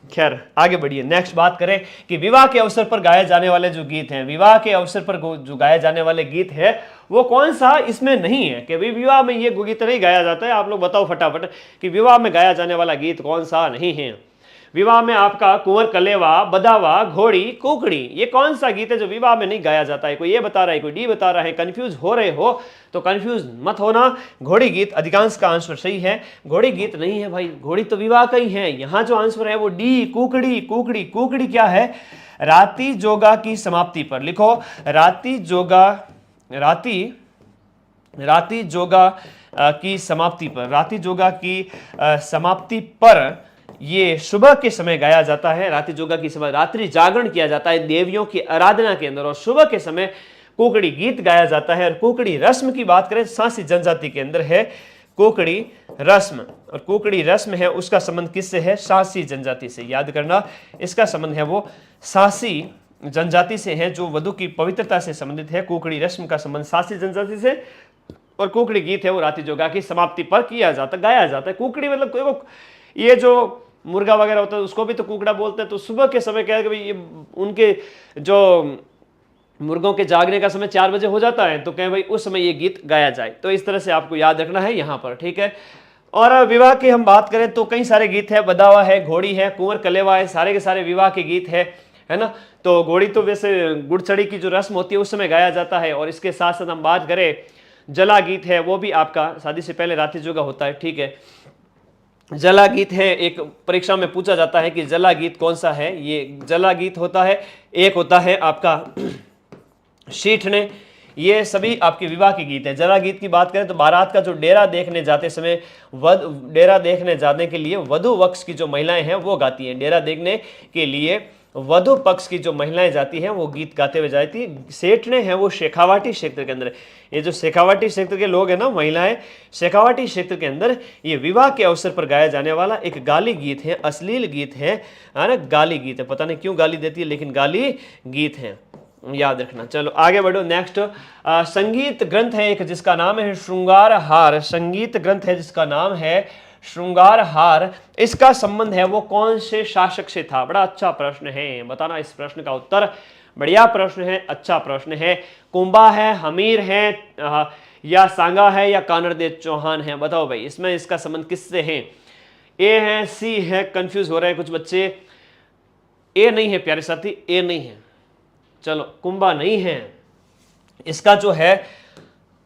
खैर आगे बढ़िए, नेक्स्ट बात करें कि विवाह के अवसर पर गाए जाने वाले जो गीत हैं, विवाह के अवसर पर जो गाए जाने वाले गीत है वो कौन सा इसमें नहीं है कि विवाह में ये गीत नहीं गाया जाता है? आप लोग बताओ फटाफट कि विवाह में गाया जाने वाला गीत कौन सा नहीं है? विवाह में आपका कुंवर कलेवा, बदावा, घोड़ी, कुकड़ी, ये कौन सा गीत है जो विवाह में नहीं गाया जाता है? कोई ये बता रहा है, कोई डी बता रहा है। कंफ्यूज हो रहे हो तो कंफ्यूज मत होना। घोड़ी गीत अधिकांश का आंसर सही है। घोड़ी गीत नहीं है भाई, घोड़ी तो विवाह का ही है। यहाँ जो आंसर है वो डी, कुकड़ी। कुकड़ी क्या है? राती जोगा की समाप्ति पर, लिखो राती जोगा की समाप्ति पर, राती जोगा की समाप्ति पर ये सुबह के समय गाया जाता है। रात्रि जोगा की समय रात्रि जागरण किया जाता है देवियों की आराधना के अंदर, और सुबह के समय कुकड़ी गीत गाया जाता है। और कुकड़ी रस्म की बात करें, सांसी जनजाति के अंदर है कुकड़ी रस्म, और कुकड़ी रस्म है उसका संबंध किससे है? सांसी जनजाति से। याद करना, इसका संबंध है वो सांसी जनजाति से है, जो वधु की पवित्रता से संबंधित है। कुकड़ी रस्म का संबंध सांसी जनजाति से, और कुकड़ी गीत है वो रात्रि जोगा की समाप्ति पर किया जाता, गाया जाता है। कुकड़ी मतलब ये जो मुर्गा वगैरह होता है उसको भी तो कुकड़ा बोलते हैं। तो सुबह के समय क्या है कि भाई ये उनके जो मुर्गों के जागने का समय 4 बजे हो जाता है, तो कहें भाई उस समय ये गीत गाया जाए। तो इस तरह से आपको याद रखना है यहाँ पर, ठीक है। और विवाह की हम बात करें तो कई सारे गीत है, बदावा है, घोड़ी है, कुंवर कलेवा है, सारे के सारे विवाह के गीत है ना। तो घोड़ी तो वैसे गुड़चड़ी की जो रस्म होती है उस समय गाया जाता है। और इसके साथ साथ हम बात करें जला गीत है, वो भी आपका शादी से पहले रात्रि जोगा होता है, ठीक है। जला गीत है, एक परीक्षा में पूछा जाता है कि जला गीत कौन सा है। ये जला गीत होता है, एक होता है आपका शीठने, ये सभी आपके विवाह के गीत हैं। जला गीत की बात करें तो बारात का जो डेरा देखने जाते समय, डेरा देखने जाने के लिए वधु पक्ष की जो महिलाएं हैं वो गाती हैं। डेरा देखने के लिए वधु पक्ष की जो महिलाएं जाती हैं वो गीत गाते हुए जाती है। सेठने हैं वो शेखावाटी क्षेत्र के अंदर, ये जो शेखावाटी क्षेत्र के लोग हैं ना, महिलाएं, शेखावाटी क्षेत्र के अंदर ये विवाह के अवसर पर गाया जाने वाला एक गाली गीत है, अश्लील गीत है ना, गाली गीत है। पता नहीं क्यों गाली देती है, लेकिन गाली गीत है, याद रखना। चलो आगे बढ़ो, नेक्स्ट संगीत ग्रंथ है एक जिसका नाम है श्रृंगार हार। संगीत ग्रंथ है जिसका नाम है श्रृंगार हार। इसका संबंध है वो कौन से शासक से था? बड़ा अच्छा प्रश्न है, बताना इस प्रश्न का उत्तर। बढ़िया प्रश्न है, अच्छा प्रश्न है। कुंभा है, हमीर है, या सांगा है, या कानरदेव चौहान है? बताओ भाई, इसमें इसका संबंध किससे है? ए है, सी है, कंफ्यूज हो रहे हैं कुछ बच्चे। ए नहीं है प्यारे साथी, ए नहीं है। चलो कुंभा नहीं है, इसका जो है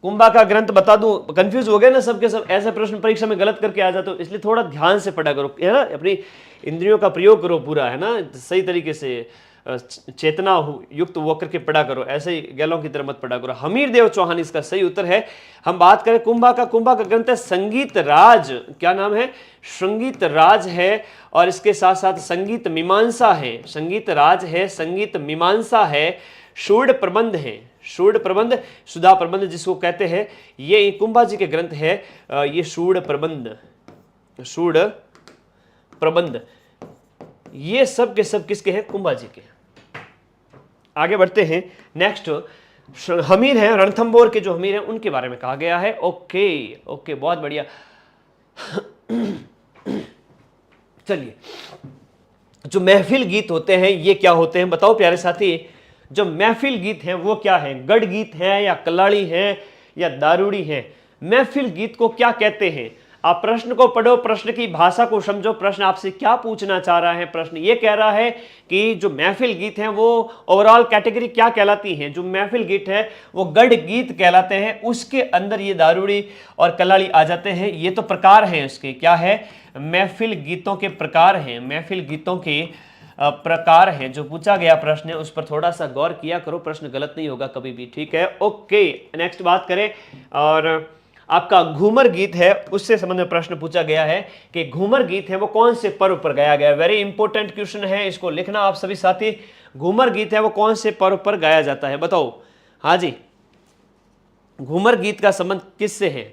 कुंभा का ग्रंथ बता दूं, कंफ्यूज हो गए ना सबके सब। ऐसे प्रश्न परीक्षा में गलत करके आ जाते हो, इसलिए थोड़ा ध्यान से पढ़ा करो, है ना। अपनी इंद्रियों का प्रयोग करो पूरा, है ना, सही तरीके से। चेतना युक्त होकर के पढ़ा करो, ऐसे ही गैलों की तरह मत पढ़ा करो। हमीर देव चौहान इसका सही उत्तर है। हम बात करें कुंभा का ग्रंथ है संगीत राज, क्या नाम है? संगीत राज है। और इसके साथ साथ संगीत मीमांसा है, संगीत राज है, संगीत मीमांसा है, शूड प्रबंध है, शूड प्रबंध, सुधा प्रबंध जिसको कहते हैं, ये कुंभा जी के ग्रंथ है। ये शूड प्रबंध, शूड प्रबंध, ये सब के सब किसके हैं? कुंभा जी के। आगे बढ़ते हैं। नेक्स्ट हमीर है, रणथंबोर के जो हमीर हैं उनके बारे में कहा गया है। ओके ओके, बहुत बढ़िया। चलिए, जो महफिल गीत होते हैं ये क्या होते हैं बताओ प्यारे साथी? जो महफिल गीत हैं वो क्या है? गढ़ गीत हैं या कलाड़ी हैं या दारूड़ी हैं? महफिल गीत को क्या कहते हैं? आप प्रश्न को पढ़ो, प्रश्न की भाषा को समझो। प्रश्न आपसे क्या पूछना चाह रहा है? प्रश्न ये कह रहा है कि जो महफिल गीत हैं वो ओवरऑल कैटेगरी क्या कहलाती हैं? जो महफिल गीत है वो गढ़ गीत कहलाते हैं, उसके अंदर ये दारूड़ी और कलाड़ी आ जाते हैं। ये तो प्रकार हैं उसके, क्या है? महफिल गीतों के प्रकार हैं, महफिल गीतों के प्रकार हैं। जो पूछा गया प्रश्न है उस पर थोड़ा सा गौर किया करो, प्रश्न गलत नहीं होगा कभी भी, ठीक है? ओके, नेक्स्ट बात करें। और आपका घूमर गीत है, उससे संबंध में प्रश्न पूछा गया है कि घूमर गीत है वो कौन से पर्व पर गाया गया है? वेरी इंपॉर्टेंट क्वेश्चन है, इसको लिखना आप सभी साथी। घूमर गीत है वो कौन से पर्व पर गाया जाता है? बताओ। हाँ जी, घूमर गीत का संबंध किससे है?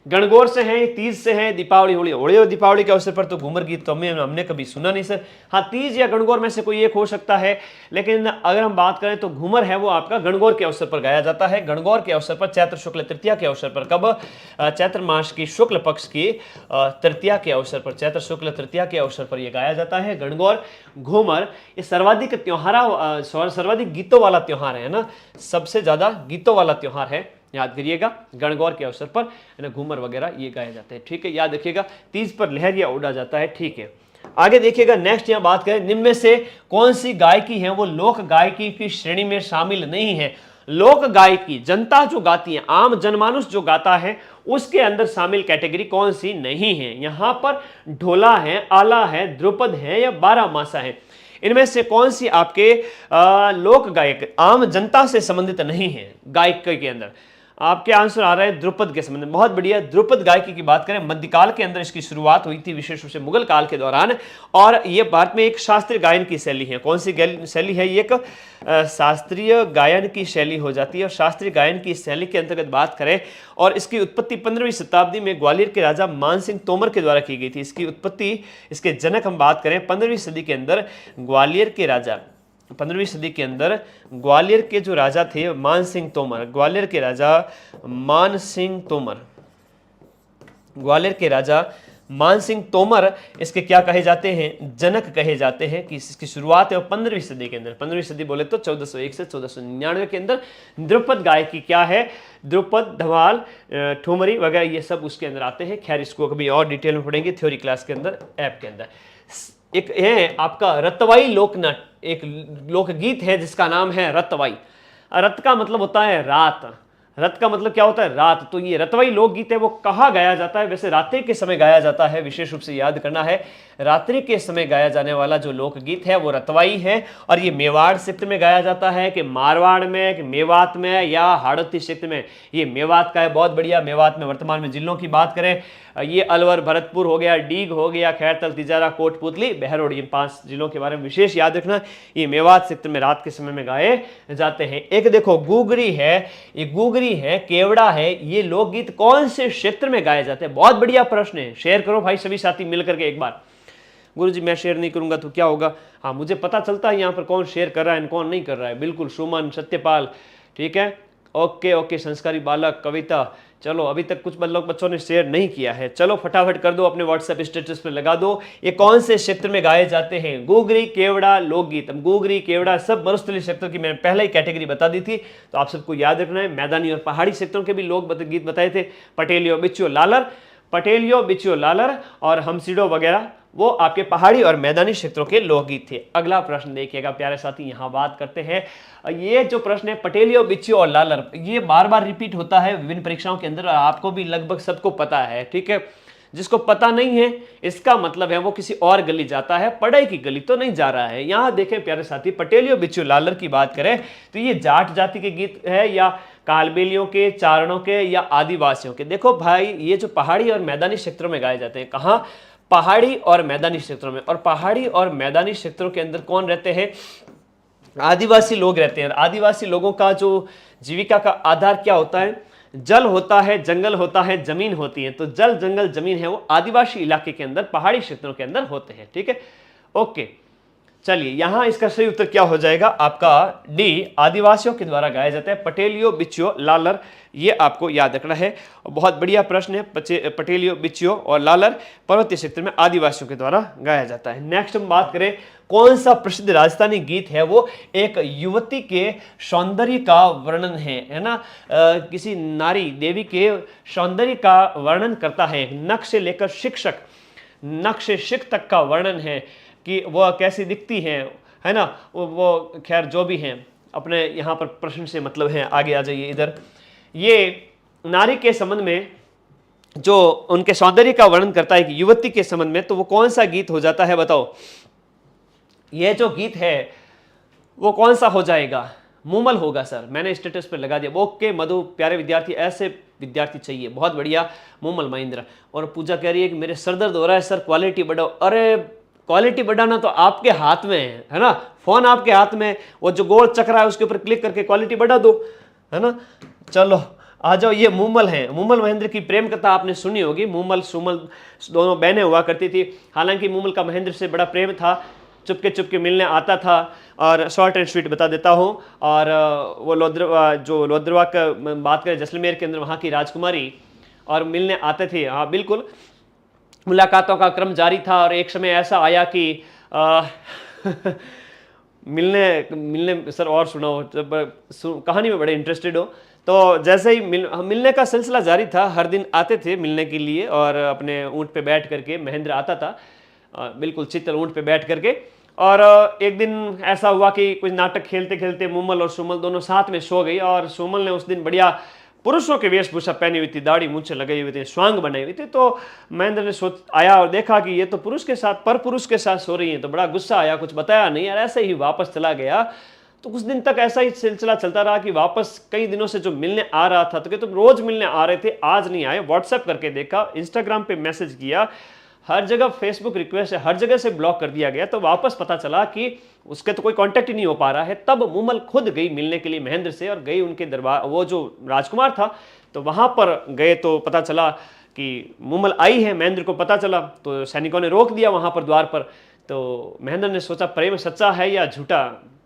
गणगौर से है, तीज से है, दीपावली, होली? होली और दीपावली के अवसर पर तो घूमर गीत तो हमने कभी सुना नहीं सर। हाँ, तीज या गणगौर में से कोई एक हो सकता है, लेकिन अगर हम बात करें तो घूमर है वो आपका गणगौर के अवसर पर गाया जाता है। गणगौर के अवसर पर, चैत्र शुक्ल तृतीया के अवसर पर। कब? चैत्र मास की शुक्ल पक्ष की तृतीया के अवसर पर, चैत्र शुक्ल तृतीया के अवसर पर यह गाया जाता है। गणगौर, घूमर, ये सर्वाधिक त्योहार, सर्वाधिक गीतों वाला त्योहार है ना, सबसे ज्यादा गीतों वाला त्योहार है, याद करिएगा। गणगौर के अवसर पर घूमर वगैरह ये गाए जाते हैं, ठीक है? याद रखिएगा। तीज पर लहरिया उड़ा जाता है, ठीक है? आगे देखिएगा। नेक्स्ट यहाँ बात करें, निम्न में से कौन सी गायकी है वो लोक गायकी की श्रेणी में शामिल नहीं है? लोक गायकी, जनता जो गाती है, आम जनमानुष जो गाता है, उसके अंदर शामिल कैटेगरी कौन सी नहीं है? यहां पर ढोला है, आला है, ध्रुपद है या बारहमासा है? इनमें से कौन सी आपके लोक गायक आम जनता से संबंधित नहीं है? गायक के अंदर आपके आंसर आ रहा है ध्रुपद के संबंध में। बहुत बढ़िया। ध्रुपद गायकी की बात करें, मध्यकाल के अंदर इसकी शुरुआत हुई थी, विशेष रूप से मुगल काल के दौरान, और ये भारत में एक शास्त्रीय गायन की शैली है। कौन सी शैली है? ये एक शास्त्रीय गायन की शैली हो जाती है। और शास्त्रीय गायन की शैली के अंतर्गत बात करें, और इसकी उत्पत्ति 15वीं शताब्दी में ग्वालियर के राजा मान सिंह तोमर के द्वारा की गई थी। इसकी उत्पत्ति, इसके जनक हम बात करें 15वीं सदी के अंदर, ग्वालियर के राजा, 15वीं सदी के अंदर ग्वालियर के जो राजा थे मान सिंह तोमर, ग्वालियर के राजा मान सिंह तोमर, ग्वालियर के राजा मान सिंह तोमर इसके क्या कहे जाते हैं? जनक कहे जाते हैं। कि इसकी शुरुआत है 15वीं सदी के अंदर। 15वीं सदी बोले तो 1401 से 1499 के अंदर। ध्रुपद गायकी क्या है? ध्रुपद, धमाल, ठुमरी वगैरह ये सब उसके अंदर आते हैं। खैर, इसको कभी और डिटेल में पढ़ेंगे थ्योरी क्लास के अंदर, ऐप के अंदर। एक है आपका रतवाई लोकनाट्य, एक लोकगीत है जिसका नाम है रतवाई। रत का मतलब होता है रात, रत का मतलब क्या होता है? रात। तो ये रतवाई लोकगीत है वो कहाँ गाया जाता है? वैसे रात्रि के समय गाया जाता है, विशेष रूप से याद करना है। रात्रि के समय गाया जाने वाला जो लोकगीत है वो रतवाई है। और ये मेवाड़ क्षेत्र में गाया जाता है कि मारवाड़ में, कि मेवात में या हाड़ौती क्षेत्र में? ये मेवात का है। बहुत बढ़िया। मेवात में वर्तमान में जिलों की बात करें, ये अलवर, भरतपुर हो गया, डीग हो गया, खैरतल, तिजारा, कोटपुतली, बहरोड, ये 5 जिलों के बारे में विशेष याद रखना। ये मेवात क्षेत्र में रात के समय में गाए जाते हैं। एक देखो गुगरी है, ये गुगरी है, केवड़ा है, ये लोकगीत कौन से क्षेत्र में गाए जाते हैं? बहुत बढ़िया प्रश्न है। शेयर करो भाई सभी साथी मिलकर के एक बार। गुरुजी मैं शेयर नहीं करूंगा तो क्या होगा? हाँ, मुझे पता चलता है यहाँ पर कौन शेयर कर रहा है कौन नहीं कर रहा है। बिल्कुल, सुमन, सत्यपाल, ठीक है, ओके ओके, संस्कारी बालक, कविता। चलो, अभी तक कुछ बच्चों ने शेयर नहीं किया है, चलो फटाफट कर दो, अपने व्हाट्सएप स्टेटस पर लगा दो। ये कौन से क्षेत्र में गाए जाते हैं? गुगरी, केवड़ा लोकगीत। गुगरी, केवड़ा सब मरुस्थलीय क्षेत्र की मैंने पहले ही कैटेगरी बता दी थी, तो आप सबको याद रखना है। मैदानी और पहाड़ी क्षेत्रों के भी लोक गीत बताए थे, पटेलियो, बिच्चो, लालर, पटेलियो, बिच्चो, लालर और हमसिडो वगैरह, वो आपके पहाड़ी और मैदानी क्षेत्रों के लोकगीत थे। अगला प्रश्न देखिएगा प्यारे साथी, यहां बात करते हैं। ये जो प्रश्न है पटेलियो, बिच्चो और लालर, ये बार बार रिपीट होता है विभिन्न परीक्षाओं के अंदर, आपको भी लगभग सबको पता है, ठीक है। जिसको पता नहीं है इसका मतलब है वो किसी और गली जाता है, पढ़ाई की गली तो नहीं जा रहा है। यहां देखें प्यारे साथी, पटेलियों बिच्छू लालर की बात करें तो ये जाट जाति के गीत है या कालबेलियों के, चारणों के या आदिवासियों के। देखो भाई, ये जो पहाड़ी और मैदानी क्षेत्रों में गाए जाते हैं, कहाँ? पहाड़ी और मैदानी क्षेत्रों में। और पहाड़ी और मैदानी क्षेत्रों के अंदर कौन रहते हैं? आदिवासी लोग रहते हैं। आदिवासी लोगों का जो जीविका का आधार क्या होता है? जल होता है, जंगल होता है, जमीन होती है। तो जल, जंगल, जमीन है वो आदिवासी इलाके के अंदर, पहाड़ी क्षेत्रों के अंदर होते हैं। ठीक है, ओके। चलिए, यहां इसका सही उत्तर क्या हो जाएगा आपका? डी, आदिवासियों के द्वारा गाया जाता है। पटेलियों बिच्छुओं लालर, ये आपको याद रखना है। बहुत बढ़िया प्रश्न है। पटेलियों बिच्छुओं और लालर पर्वतीय क्षेत्र में आदिवासियों के द्वारा गाया जाता है। नेक्स्ट हम बात करें, कौन सा प्रसिद्ध राजस्थानी गीत है वो एक युवती के सौंदर्य का वर्णन है ना? किसी नारी देवी के सौंदर्य का वर्णन करता है। नख से लेकर शिक्षक, नख से शिख तक का वर्णन है कि वह कैसी दिखती हैं, है ना? वो खैर जो भी हैं, अपने यहाँ पर प्रश्न से मतलब है। आगे आ जाइए इधर। ये नारी के संबंध में जो उनके सौंदर्य का वर्णन करता है कि युवती के संबंध में, तो वो कौन सा गीत हो जाता है बताओ? ये जो गीत है वो कौन सा हो जाएगा? मूमल होगा सर, मैंने स्टेटस पर लगा दिया। ओके मधु, प्यारे विद्यार्थी, ऐसे विद्यार्थी चाहिए। बहुत बढ़िया, मूमल महेंद्र। और पूजा कह रही है कि मेरे सर दर्द हो रहा है सर, क्वालिटी बढ़ाओ। अरे क्वालिटी बढ़ाना तो आपके हाथ में है ना? फोन आपके हाथ में, वो जो गोल चक्रा है उसके ऊपर क्लिक करके क्वालिटी बढ़ा दो, है ना? चलो आ जाओ। ये मूमल है। मूमल महेंद्र की प्रेम कथा आपने सुनी होगी। मूमल सुमल दोनों बहनें हुआ करती थी। हालांकि मूमल का महेंद्र से बड़ा प्रेम था, चुपके चुपके मिलने आता था। और शॉर्ट एंड स्वीट बता देता हूँ। और वो लोद्रवा का बात करें, जैसलमेर के अंदर वहाँ की राजकुमारी, और मिलने आते थे। हाँ बिल्कुल, मुलाकातों का क्रम जारी था। और एक समय ऐसा आया कि मिलने सर और सुनाओ, जब कहानी में बड़े इंटरेस्टेड हो। तो जैसे ही मिलने का सिलसिला जारी था, हर दिन आते थे मिलने के लिए, और अपने ऊँट पे बैठ करके महेंद्र आता था, बिल्कुल चित्तल ऊँट पे बैठ करके। और एक दिन ऐसा हुआ कि कुछ नाटक खेलते खेलते मूमल और सुमल दोनों साथ में सो गई। और सुमल ने उस दिन बढ़िया पुरुषों की वेशभूषा पहनी हुई थी, दाढ़ी मूंछें लगाई हुई थी, स्वांग बनाई हुई थी। तो महेंद्र ने आया और देखा कि ये तो पुरुष के साथ, पर पुरुष के साथ सो रही है। तो बड़ा गुस्सा आया, कुछ बताया नहीं और ऐसे ही वापस चला गया। तो कुछ दिन तक ऐसा ही सिलसिला चलता रहा कि वापस कई दिनों से जो मिलने आ रहा था, तो कि तुम रोज मिलने आ रहे थे, आज नहीं आए। व्हाट्सएप करके देखा, इंस्टाग्राम पे मैसेज किया, हर जगह फेसबुक रिक्वेस्ट है, हर जगह से ब्लॉक कर दिया गया। तो वापस पता चला कि उसके तो कोई कांटेक्ट ही नहीं हो पा रहा है। तब मूमल खुद गई मिलने के लिए महेंद्र से, और गई उनके दरबार, वो जो राजकुमार था तो वहां पर गए। तो पता चला कि मूमल आई है, महेंद्र को पता चला। तो सैनिकों ने रोक दिया वहां पर द्वार पर। तो महेंद्र ने सोचा प्रेम सच्चा है या झूठा,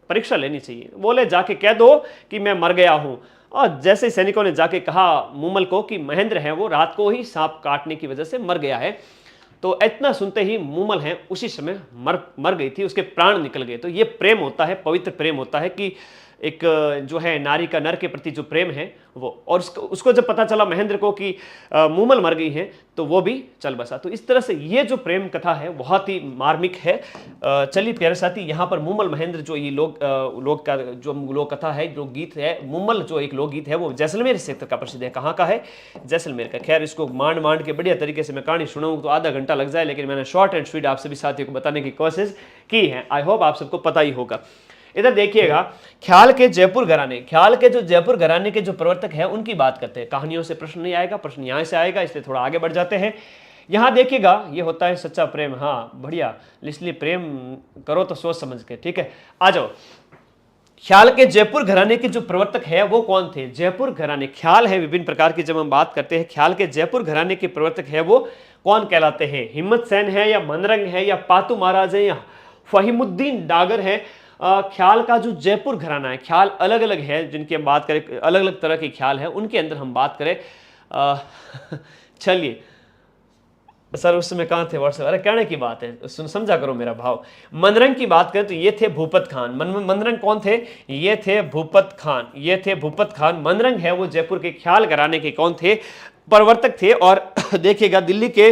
परीक्षा लेनी चाहिए। बोले जाके कह दो कि मैं मर गया हूं। और जैसे सैनिकों ने जाके कहा मूमल को कि महेंद्र है वो रात को ही सांप काटने की वजह से मर गया है, तो इतना सुनते ही मूमल है उसी समय मर गई थी, उसके प्राण निकल गए। तो ये प्रेम होता है, पवित्र प्रेम होता है कि एक जो है नारी का नर के प्रति जो प्रेम है वो। और उसको जब पता चला महेंद्र को कि मूमल मर गई है, तो वो भी चल बसा। तो इस तरह से ये जो प्रेम कथा है बहुत ही मार्मिक है। चलिए प्यारे साथी, यहाँ पर मूमल महेंद्र जो ये लोक कथा है, जो गीत है, मूमल जो एक लोकगीत है, वो जैसलमेर क्षेत्र का प्रसिद्ध है। कहाँ का है? जैसलमेर का। खैर इसको मांड के बढ़िया तरीके से मैं कहानी सुनाऊँ तो आधा घंटा लग जाए, लेकिन मैंने शॉर्ट एंड स्वीट आप सभी साथियों को बताने की कोशिश की है। आई होप आप सबको पता ही होगा। इधर देखिएगा, ख्याल के जयपुर घराने, ख्याल के जो जयपुर घराने के जो प्रवर्तक है उनकी बात करते हैं। कहानियों से प्रश्न नहीं आएगा, प्रश्न यहां से आएगा, इसलिए थोड़ा आगे बढ़ जाते हैं। यहां देखिएगा, ये होता है सच्चा प्रेम। हाँ बढ़िया, इसलिए प्रेम करो तो सोच समझ के। ठीक है, आ जाओ। ख्याल के जयपुर घराने के जो प्रवर्तक है वो कौन थे? जयपुर घराने, ख्याल है विभिन्न प्रकार की, जब हम बात करते हैं ख्याल के जयपुर घराने के प्रवर्तक है वो कौन कहलाते हैं? हिम्मत सेन है, या मनरंग है, या पातू महाराज है, या फहीमुद्दीन डागर है? ख्याल का जो जयपुर घराना है, ख्याल अलग अलग है जिनकी हम बात करें, अलग अलग तरह के ख्याल है, उनके अंदर हम बात करें। चलिए सर उस समय कहाँ थे व्हाट्सएप? अरे कहने की बात है, समझा करो मेरा भाव। मनरंग की बात करें तो ये थे भूपत खान। मनरंग कौन थे? ये थे भूपत खान, ये थे भूपत खान। मनरंग है वो जयपुर के ख्याल घराने के कौन थे? प्रवर्तक थे। और देखिएगा, दिल्ली के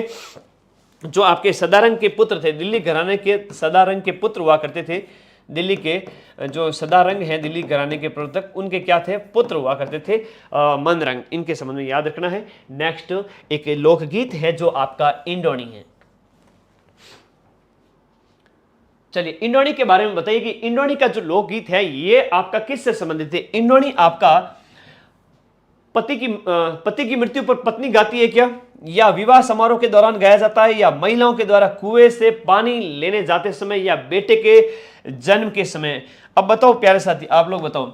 जो आपके सदारंग के पुत्र थे, दिल्ली घराने के सदारंग के पुत्र हुआ करते थे, दिल्ली के जो सदारंग हैं, दिल्ली घराने के प्रवर्तक, उनके क्या थे? पुत्र हुआ करते थे मनरंग। इनके संबंध में याद रखना है। नेक्स्ट एक लोकगीत है जो आपका इंडोनी है। चलिए इंडोनी के बारे में बताइए कि इंडोनी का जो लोकगीत है ये आपका किससे संबंधित है? इंडोनी आपका पति की मृत्यु पर पत्नी गाती है क्या, या विवाह समारोह के दौरान गाया जाता है, या महिलाओं के द्वारा कुएं से पानी लेने जाते समय, या बेटे के जन्म के समय? अब बताओ प्यारे साथी, आप लोग बताओ।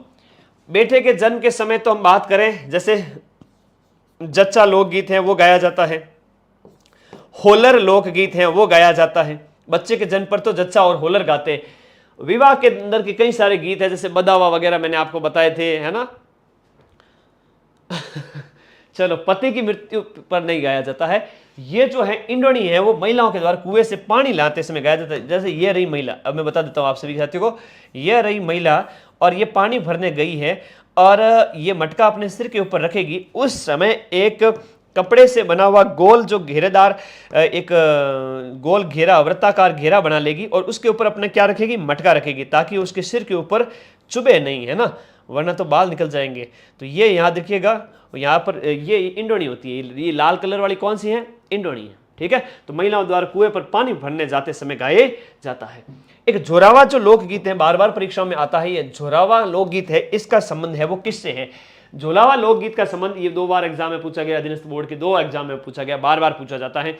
बेटे के जन्म के समय तो हम बात करें, जैसे जच्चा लोकगीत है वो गाया जाता है, होलर लोकगीत है वो गाया जाता है। बच्चे के जन्म पर तो जच्चा और होलर गाते हैं। विवाह के अंदर के कई सारे गीत है, जैसे बदावा वगैरह मैंने आपको बताए थे, है ना। चलो, पति की मृत्यु पर नहीं गाया जाता है। ये जो है इंडोनी है वो महिलाओं के द्वारा कुएं से पानी लाते समय गाया जाता है। जैसे ये रही महिला, अब मैं बता देता हूं आप सभी साथियों को, ये रही महिला और ये पानी भरने गई है और ये मटका अपने सिर के ऊपर रखेगी। उस समय एक कपड़े से बना हुआ गोल जो घेरेदार एक गोल घेरा, वृत्ताकार घेरा बना लेगी और उसके ऊपर अपने क्या रखेगी? मटका रखेगी, ताकि उसके सिर के ऊपर चुभे नहीं, है ना, वरना तो बाल निकल जाएंगे। तो ये याद रखिएगा। यहाँ पर ये इंडोनी होती है। ये लाल कलर वाली कौन सी है? इंडोनी है। ठीक है, तो महिलाओं द्वारा कुएं पर पानी भरने जाते समय गाए जाता है। एक जोरावा जो लोकगीत है, बार बार परीक्षाओं में आता है, ये जोरावा लोकगीत है, इसका संबंध है वो किससे है? जोरावा लोकगीत का संबंध, ये 2 बार एग्जाम में पूछा गया, अधीनस्थ बोर्ड के 2 एग्जाम में पूछा गया, बार बार पूछा जाता है।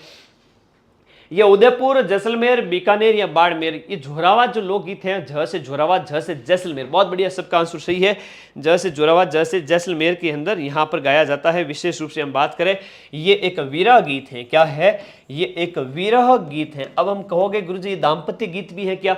ये उदयपुर, जैसलमेर, बीकानेर या बाड़मेर, ये जोरावा जो लोकगीत है, झ से जोरावा, झ से जैसलमेर। बहुत बढ़िया, सबका आंसर सही है। ज से जोरावा, ज से जैसलमेर के अंदर यहाँ पर गाया जाता है। विशेष रूप से हम बात करें, ये एक विरह गीत है। क्या है? ये एक विरह गीत है। अब हम कहोगे गुरुजी ये दाम्पत्य गीत भी है क्या?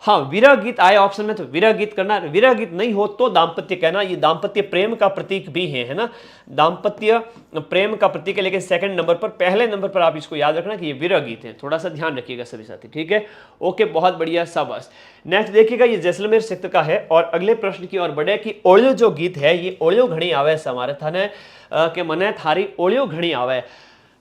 हाँ, विरह गीत आया ऑप्शन में तो विरह गीत करना, विरह गीत नहीं हो तो दाम्पत्य कहना। ये दाम्पत्य प्रेम का प्रतीक भी है ना, दाम्पत्य प्रेम का प्रतीक है। लेकिन सेकंड नंबर पर, पहले नंबर पर आप इसको याद रखना कि ये विरह गीत है। थोड़ा सा ध्यान रखिएगा सभी साथी, ठीक है। ओके, बहुत बढ़िया, शाबाश। नेक्स्ट देखिएगा, ये जैसलमेर क्षेत्र का है। और अगले प्रश्न की ओर बढ़े कि ओलियो जो गीत है, ये ओलियो घड़ी आवे समारे थाने के मने थारी ओलियो घड़ी आवे।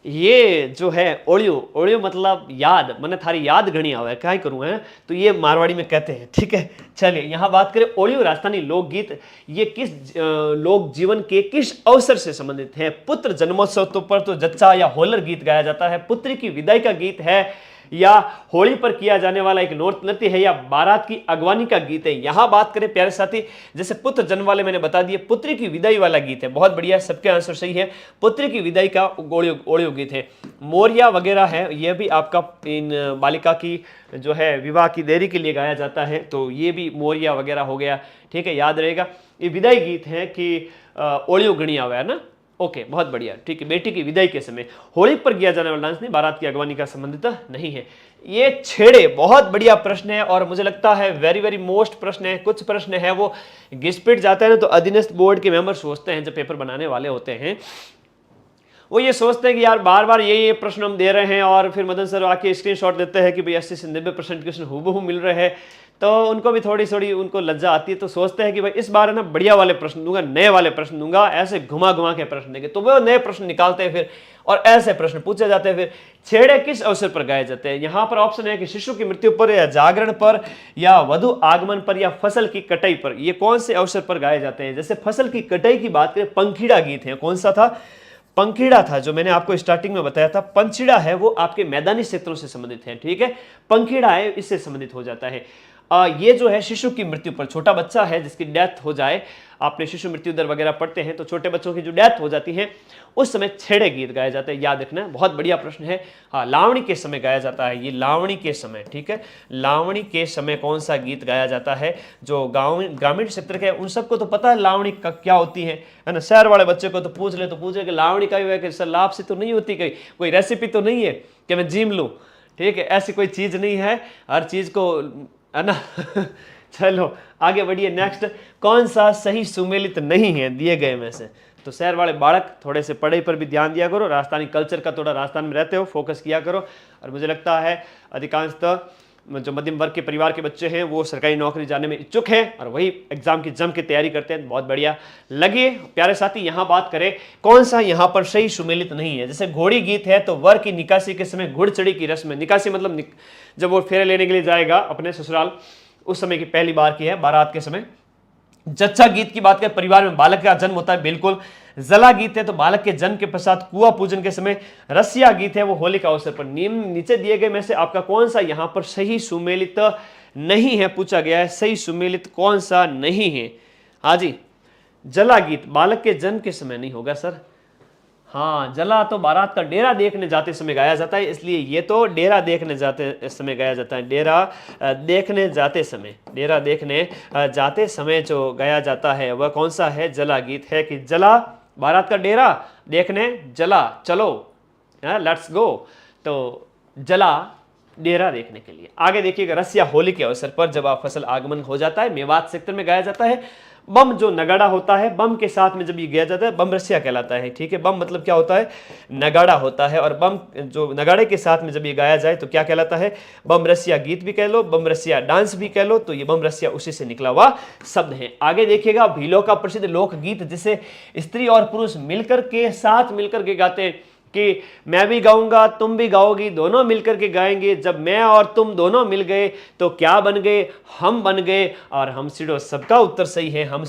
ये जो है ओलियो, ओलियो मतलब याद, मैंने थारी याद घनी आवे, क्या करूँ है, तो ये मारवाड़ी में कहते हैं। ठीक है, चलिए यहाँ बात करें ओलियो राजस्थानी लोकगीत, ये किस लोक जीवन के किस अवसर से संबंधित है? पुत्र जन्मोत्सव पर तो जच्चा या होलर गीत गाया जाता है, पुत्री की विदाई का गीत है, या होली पर किया जाने वाला एक नृत्य है, या बारात की अगवानी का गीत है। यहां बात करें प्यारे साथी, जैसे पुत्र जन्म वाले मैंने बता दिए, पुत्री की विदाई वाला गीत है। बहुत बढ़िया, सबके आंसर सही है। पुत्री की विदाई का ओलियो गीत है। मोरिया वगैरह है, यह भी आपका इन बालिका की जो है विवाह की देरी के लिए गाया जाता है, तो ये भी मोरिया वगैरह हो गया। ठीक है, याद रहेगा। ये विदाई गीत है कि ओलियो गणी आवा है ना। ओके, बहुत बढ़िया, ठीक है। बेटी की विदाई के समय होली पर किया जाने वाला डांस नहीं, बारात की अगवानी का संबंधित नहीं है। ये छेड़े, बहुत बढ़िया प्रश्न है और मुझे लगता है वेरी वेरी मोस्ट प्रश्न है। कुछ प्रश्न है वो घिसपिट जाता है ना, तो अधीनस्थ बोर्ड के मेंबर सोचते हैं, जब पेपर बनाने वाले होते हैं, वो ये सोचते हैं कि यार बार बार ये प्रश्न हम दे रहे हैं, और फिर मदन सर आके स्क्रीनशॉट देते हैं कि भाई 80 से 90% क्वेश्चन हूबहू मिल रहे हैं, तो उनको भी थोड़ी उनको लज्जा आती है। तो सोचते हैं कि भाई इस बार है ना बढ़िया वाले प्रश्न दूंगा, नए वाले प्रश्न दूंगा, ऐसे घुमा घुमा के प्रश्न देंगे। तो वो नए प्रश्न निकालते हैं फिर, और ऐसे प्रश्न पूछे जाते हैं। फिर छेड़े किस अवसर पर गाए जाते हैं? यहाँ पर ऑप्शन है कि शिशु की मृत्यु पर, या जागरण पर, या वधु आगमन पर, या फसल की कटाई पर। ये कौन से अवसर पर गाए जाते हैं? जैसे फसल की कटाई की बात करें, पंखीड़ा गीत है। कौन सा था? पंखीड़ा था, जो मैंने आपको स्टार्टिंग में बताया था। पंचीड़ा है वो आपके मैदानी क्षेत्रों से संबंधित है। ठीक है, पंखीड़ा है, इससे संबंधित हो जाता है। ये जो है शिशु की मृत्यु पर, छोटा बच्चा है जिसकी डेथ हो जाए, आपने शिशु मृत्यु दर वगैरह पढ़ते हैं, तो छोटे बच्चों की जो डेथ हो जाती है उस समय छेड़े गीत गाए जाते हैं। याद रखना, बहुत बढ़िया प्रश्न है। हाँ, लावणी के समय गाया जाता है, ये लावणी के समय। ठीक है, लावणी के समय कौन सा गीत गाया जाता है? जो ग्रामीण क्षेत्र के उन सबको तो पता है लावणी का क्या होती है ना। शहर वाले बच्चे को तो पूछ ले कि लावणी का है कि सर लाभ से तो नहीं होती, कोई रेसिपी तो नहीं है कि मैं जिम लूँ। ठीक है, ऐसी कोई चीज नहीं है, हर चीज को, है ना। चलो आगे बढ़िए। नेक्स्ट, कौन सा सही सुमेलित नहीं है दिए गए में से? तो शहर वाले बालक थोड़े से पढ़ाई पर भी ध्यान दिया करो, राजस्थानी कल्चर का थोड़ा राजस्थान में रहते हो फोकस किया करो। और मुझे लगता है अधिकांशतः जो मध्यम वर्ग के परिवार के बच्चे हैं वो सरकारी नौकरी जाने में इच्छुक हैं और वही एग्जाम की जम की तैयारी करते हैं। बहुत बढ़िया लगिए प्यारे साथी। यहाँ बात करें कौन सा यहाँ पर सही सुमेलित नहीं है। जैसे घोड़ी गीत है, तो वर की निकासी के समय घुड़चढ़ी की रस्म है। निकासी मतलब जब वो फेरे लेने के लिए जाएगा अपने ससुराल, उस समय की पहली बार की है, बारात के समय। जच्चा गीत की बात करें, परिवार में बालक का जन्म होता है, बिल्कुल। जला गीत है तो बालक के जन्म के पश्चात कुआं पूजन के समय। रसिया गीत है वो होली का अवसर पर। नीचे दिए गए में से आपका कौन सा यहां पर सही सुमेलित नहीं है, पूछा गया है, सही सुमेलित कौन सा नहीं है। हाँ जी, जला गीत बालक के जन्म के समय नहीं होगा सर। हाँ, जला तो बारात का डेरा देखने जाते समय गाया जाता है, इसलिए ये तो डेरा देखने जाते समय गाया जाता है। डेरा देखने जाते समय, डेरा देखने जाते समय जो गाया जाता है वह कौन सा है, जला गीत है कि जला बारात का डेरा देखने जला, चलो लेट्स गो, तो जला डेरा देखने के लिए। आगे देखिएगा, रसिया होली के अवसर पर जब आप फसल आगमन हो जाता है, मेवात सेक्टर में गाया जाता है। बम जो नगाड़ा होता है, बम के साथ में जब ये गाया जाता है, बम रसिया कहलाता है। ठीक है, बम मतलब क्या होता है, नगाड़ा होता है, और बम जो नगाड़े के साथ में जब ये गाया जाए तो क्या कहलाता है, बम रसिया गीत भी कह लो, बम रसिया डांस भी कह लो, तो ये बम रसिया उसी से निकला हुआ शब्द है। आगे देखिएगा, भीलों का प्रसिद्ध लोकगीत जिसे स्त्री और पुरुष मिलकर के साथ मिलकर के गाते हैं कि मैं भी गाऊंगा तुम भी गाओगी, दोनों मिलकर के गाएंगे, जब मैं और तुम दोनों मिल गए तो क्या बन गए, हम बन गए, और हम सीढ़ो, सबका उत्तर सही है, हम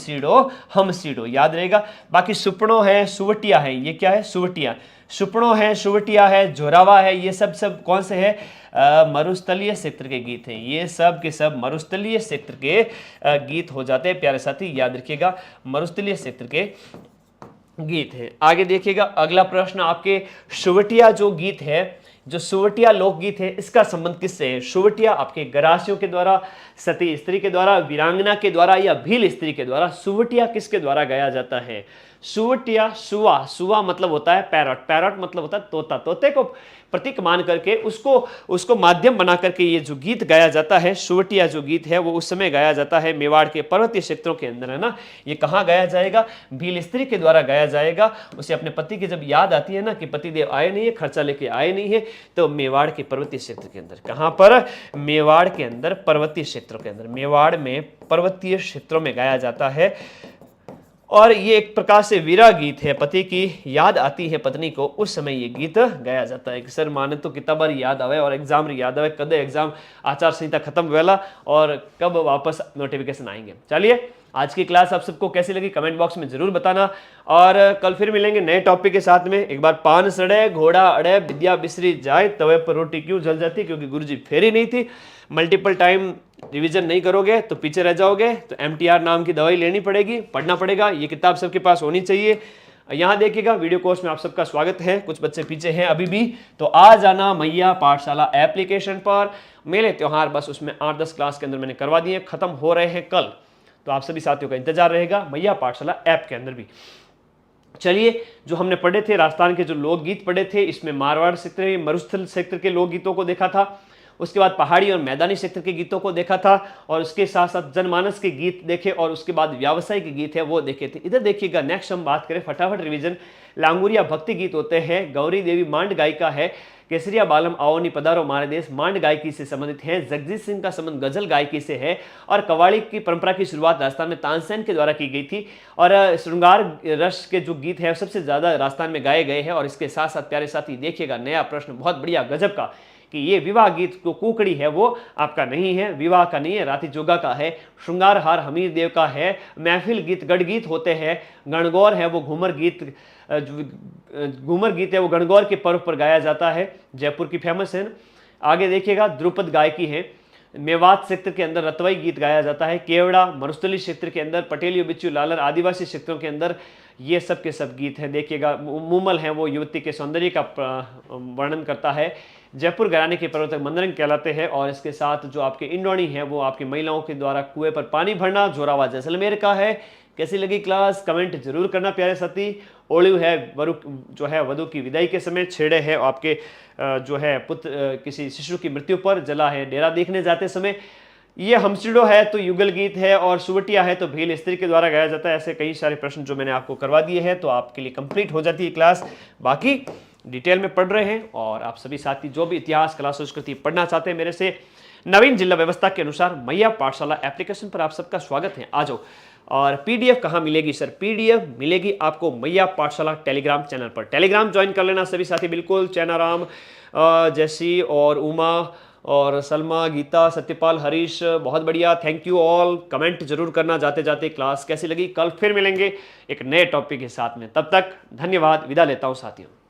सीढ़ो, याद रहेगा। बाकी सुपड़ो है, सुवटिया है, ये क्या है, सुवटिया, सुपड़ो है, सुवटिया है, जोरावा है, ये सब कौन से है, मरुस्थलीय क्षेत्र के गीत हैं। ये सब के सब मरुस्थलीय क्षेत्र के गीत हो जाते हैं प्यारे साथी, याद रखिएगा, मरुस्थलीय क्षेत्र के गीत है। आगे देखिएगा, अगला प्रश्न आपके, सुवटिया जो गीत है, जो सुवटिया लोकगीत है, इसका संबंध किससे है। सुवटिया आपके गरासियों के द्वारा, सती स्त्री के द्वारा, वीरांगना के द्वारा या भील स्त्री के द्वारा। सुवटिया किसके द्वारा गाया जाता है, सुवटिया, सुवा मतलब होता है पैरट, पैरट मतलब होता है तोता, तोते को प्रतीक मान करके उसको माध्यम बना करके ये जो गीत गाया जाता है, सुवटिया जो गीत है वो उस समय गाया जाता है मेवाड़ के पर्वतीय क्षेत्रों के अंदर, है ना। ये कहाँ गाया जाएगा, भील स्त्री के द्वारा गाया जाएगा। उसे अपने पति की जब याद आती है ना कि पतिदेव आए नहीं है, खर्चा लेके आए नहीं है, तो मेवाड़ के पर्वतीय क्षेत्र के अंदर, कहाँ पर, मेवाड़ के अंदर, पर्वतीय क्षेत्रों के अंदर, मेवाड़ में पर्वतीय क्षेत्रों में गाया जाता है। और ये एक प्रकार से वीरा गीत है, पति की याद आती है पत्नी को, उस समय ये गीत गाया जाता है कि सर माने तो कितना बार याद आवे और एग्जाम याद आवे, कद एग्जाम आचार संहिता खत्म वेला और कब वापस नोटिफिकेशन आएंगे। चलिए, आज की क्लास आप सबको कैसी लगी कमेंट बॉक्स में जरूर बताना, और कल फिर मिलेंगे नए टॉपिक के साथ में। एक बार पान सड़े घोड़ा अड़े विद्या बिसरी जाए, तवे पर रोटी क्यों जल जाती, क्योंकि गुरुजी फेरी नहीं थी। मल्टीपल टाइम रिवीजन नहीं करोगे तो पीछे रह जाओगे, तो MTR नाम की दवाई लेनी पड़ेगी, पढ़ना पड़ेगा, ये किताब सबके पास होनी चाहिए। यहाँ देखिएगा, वीडियो कोर्स में आप सबका स्वागत है। कुछ बच्चे पीछे हैं अभी भी, तो आ जाना मैया पाठशाला एप्लीकेशन पर। मेले त्योहार बस उसमें 8-10 क्लास के अंदर मैंने करवा दिए, खत्म हो रहे हैं कल, तो आप सभी साथियों का इंतजार रहेगा मैया पाठशाला ऐप के अंदर भी। चलिए, जो हमने पढ़े थे राजस्थान के जो लोकगीत पढ़े थे, इसमें मारवाड़ क्षेत्र, मरुस्थल क्षेत्र के लोकगीतों को देखा था, उसके बाद पहाड़ी और मैदानी क्षेत्र के गीतों को देखा था, और उसके साथ साथ जनमानस के गीत देखे, और उसके बाद व्यावसायिक गीत है वो देखे थे। इधर देखिएगा, नेक्स्ट हम बात करें फटाफट रिवीजन, लांगुरिया भक्ति गीत होते हैं, गौरी देवी मांड गायिका है, केसरिया बालम आओनी पधारो मारे देश मांड गायकी से संबंधित है, जगजीत सिंह का संबंध गजल गायकी से है, और कव्वाली की परंपरा की शुरुआत राजस्थान में तानसेन के द्वारा की गई थी, और श्रृंगार रस के जो गीत है सबसे ज्यादा राजस्थान में गाए गए हैं। और इसके साथ साथ प्यारे साथी देखिएगा, नया प्रश्न बहुत बढ़िया गजब का, कि ये विवाह गीत जो कुकड़ी है वो आपका नहीं है, विवाह का नहीं है, राती जोगा का है, श्रृंगार हार हमीर देव का है, महफिल गीत गढ़ गीत होते हैं, गणगौर है वो घूमर गीत है वो गणगौर के पर्व पर गाया जाता है, जयपुर की फेमस है। आगे देखिएगा, ध्रुपद गायकी है, मेवात क्षेत्र के अंदर रतवाई गीत गाया जाता है, केवड़ा मरुस्थली क्षेत्र के अंदर, पटेलियो बिच्चू लालर आदिवासी क्षेत्रों के अंदर ये सब के सब गीत हैं। देखिएगा, मूमल है वो युवती के सौंदर्य का वर्णन करता है, जयपुर घराने के पर्वतक मंदरंग कहलाते हैं, और इसके साथ जो आपके इंडोनी है वो आपकी महिलाओं के द्वारा कुएं पर पानी भरना, जोरावा जैसलमेर का है। कैसी लगी क्लास कमेंट जरूर करना प्यारे साथी। ओलिव है वरु जो है वधु की विदाई के समय, छेड़े है आपके जो है पुत्र किसी शिशु की मृत्यु पर, जला है डेरा देखने जाते समय, ये हमसिडो है तो युगल गीत है, और सुवटिया है तो भील स्त्री के द्वारा गाया जाता है। ऐसे कई सारे प्रश्न जो मैंने आपको करवा दिए हैं, तो आपके लिए कंप्लीट हो जाती है क्लास। बाकी डिटेल में पढ़ रहे हैं, और आप सभी साथी जो भी इतिहास कला संस्कृति पढ़ना चाहते हैं मेरे से, नवीन जिला व्यवस्था के अनुसार मैया पाठशाला एप्लीकेशन पर आप सबका स्वागत है, आ जाओ। और PDF कहाँ मिलेगी सर, PDF मिलेगी आपको मैया पाठशाला टेलीग्राम चैनल पर। टेलीग्राम ज्वाइन कर लेना सभी साथी, बिल्कुल। चैनाराम, जैसी और उमा और सलमा, गीता, सत्यपाल, हरीश, बहुत बढ़िया, थैंक यू ऑल। कमेंट जरूर करना जाते जाते क्लास कैसी लगी। कल फिर मिलेंगे एक नए टॉपिक के साथ में, तब तक धन्यवाद, विदा लेता हूँ साथियों।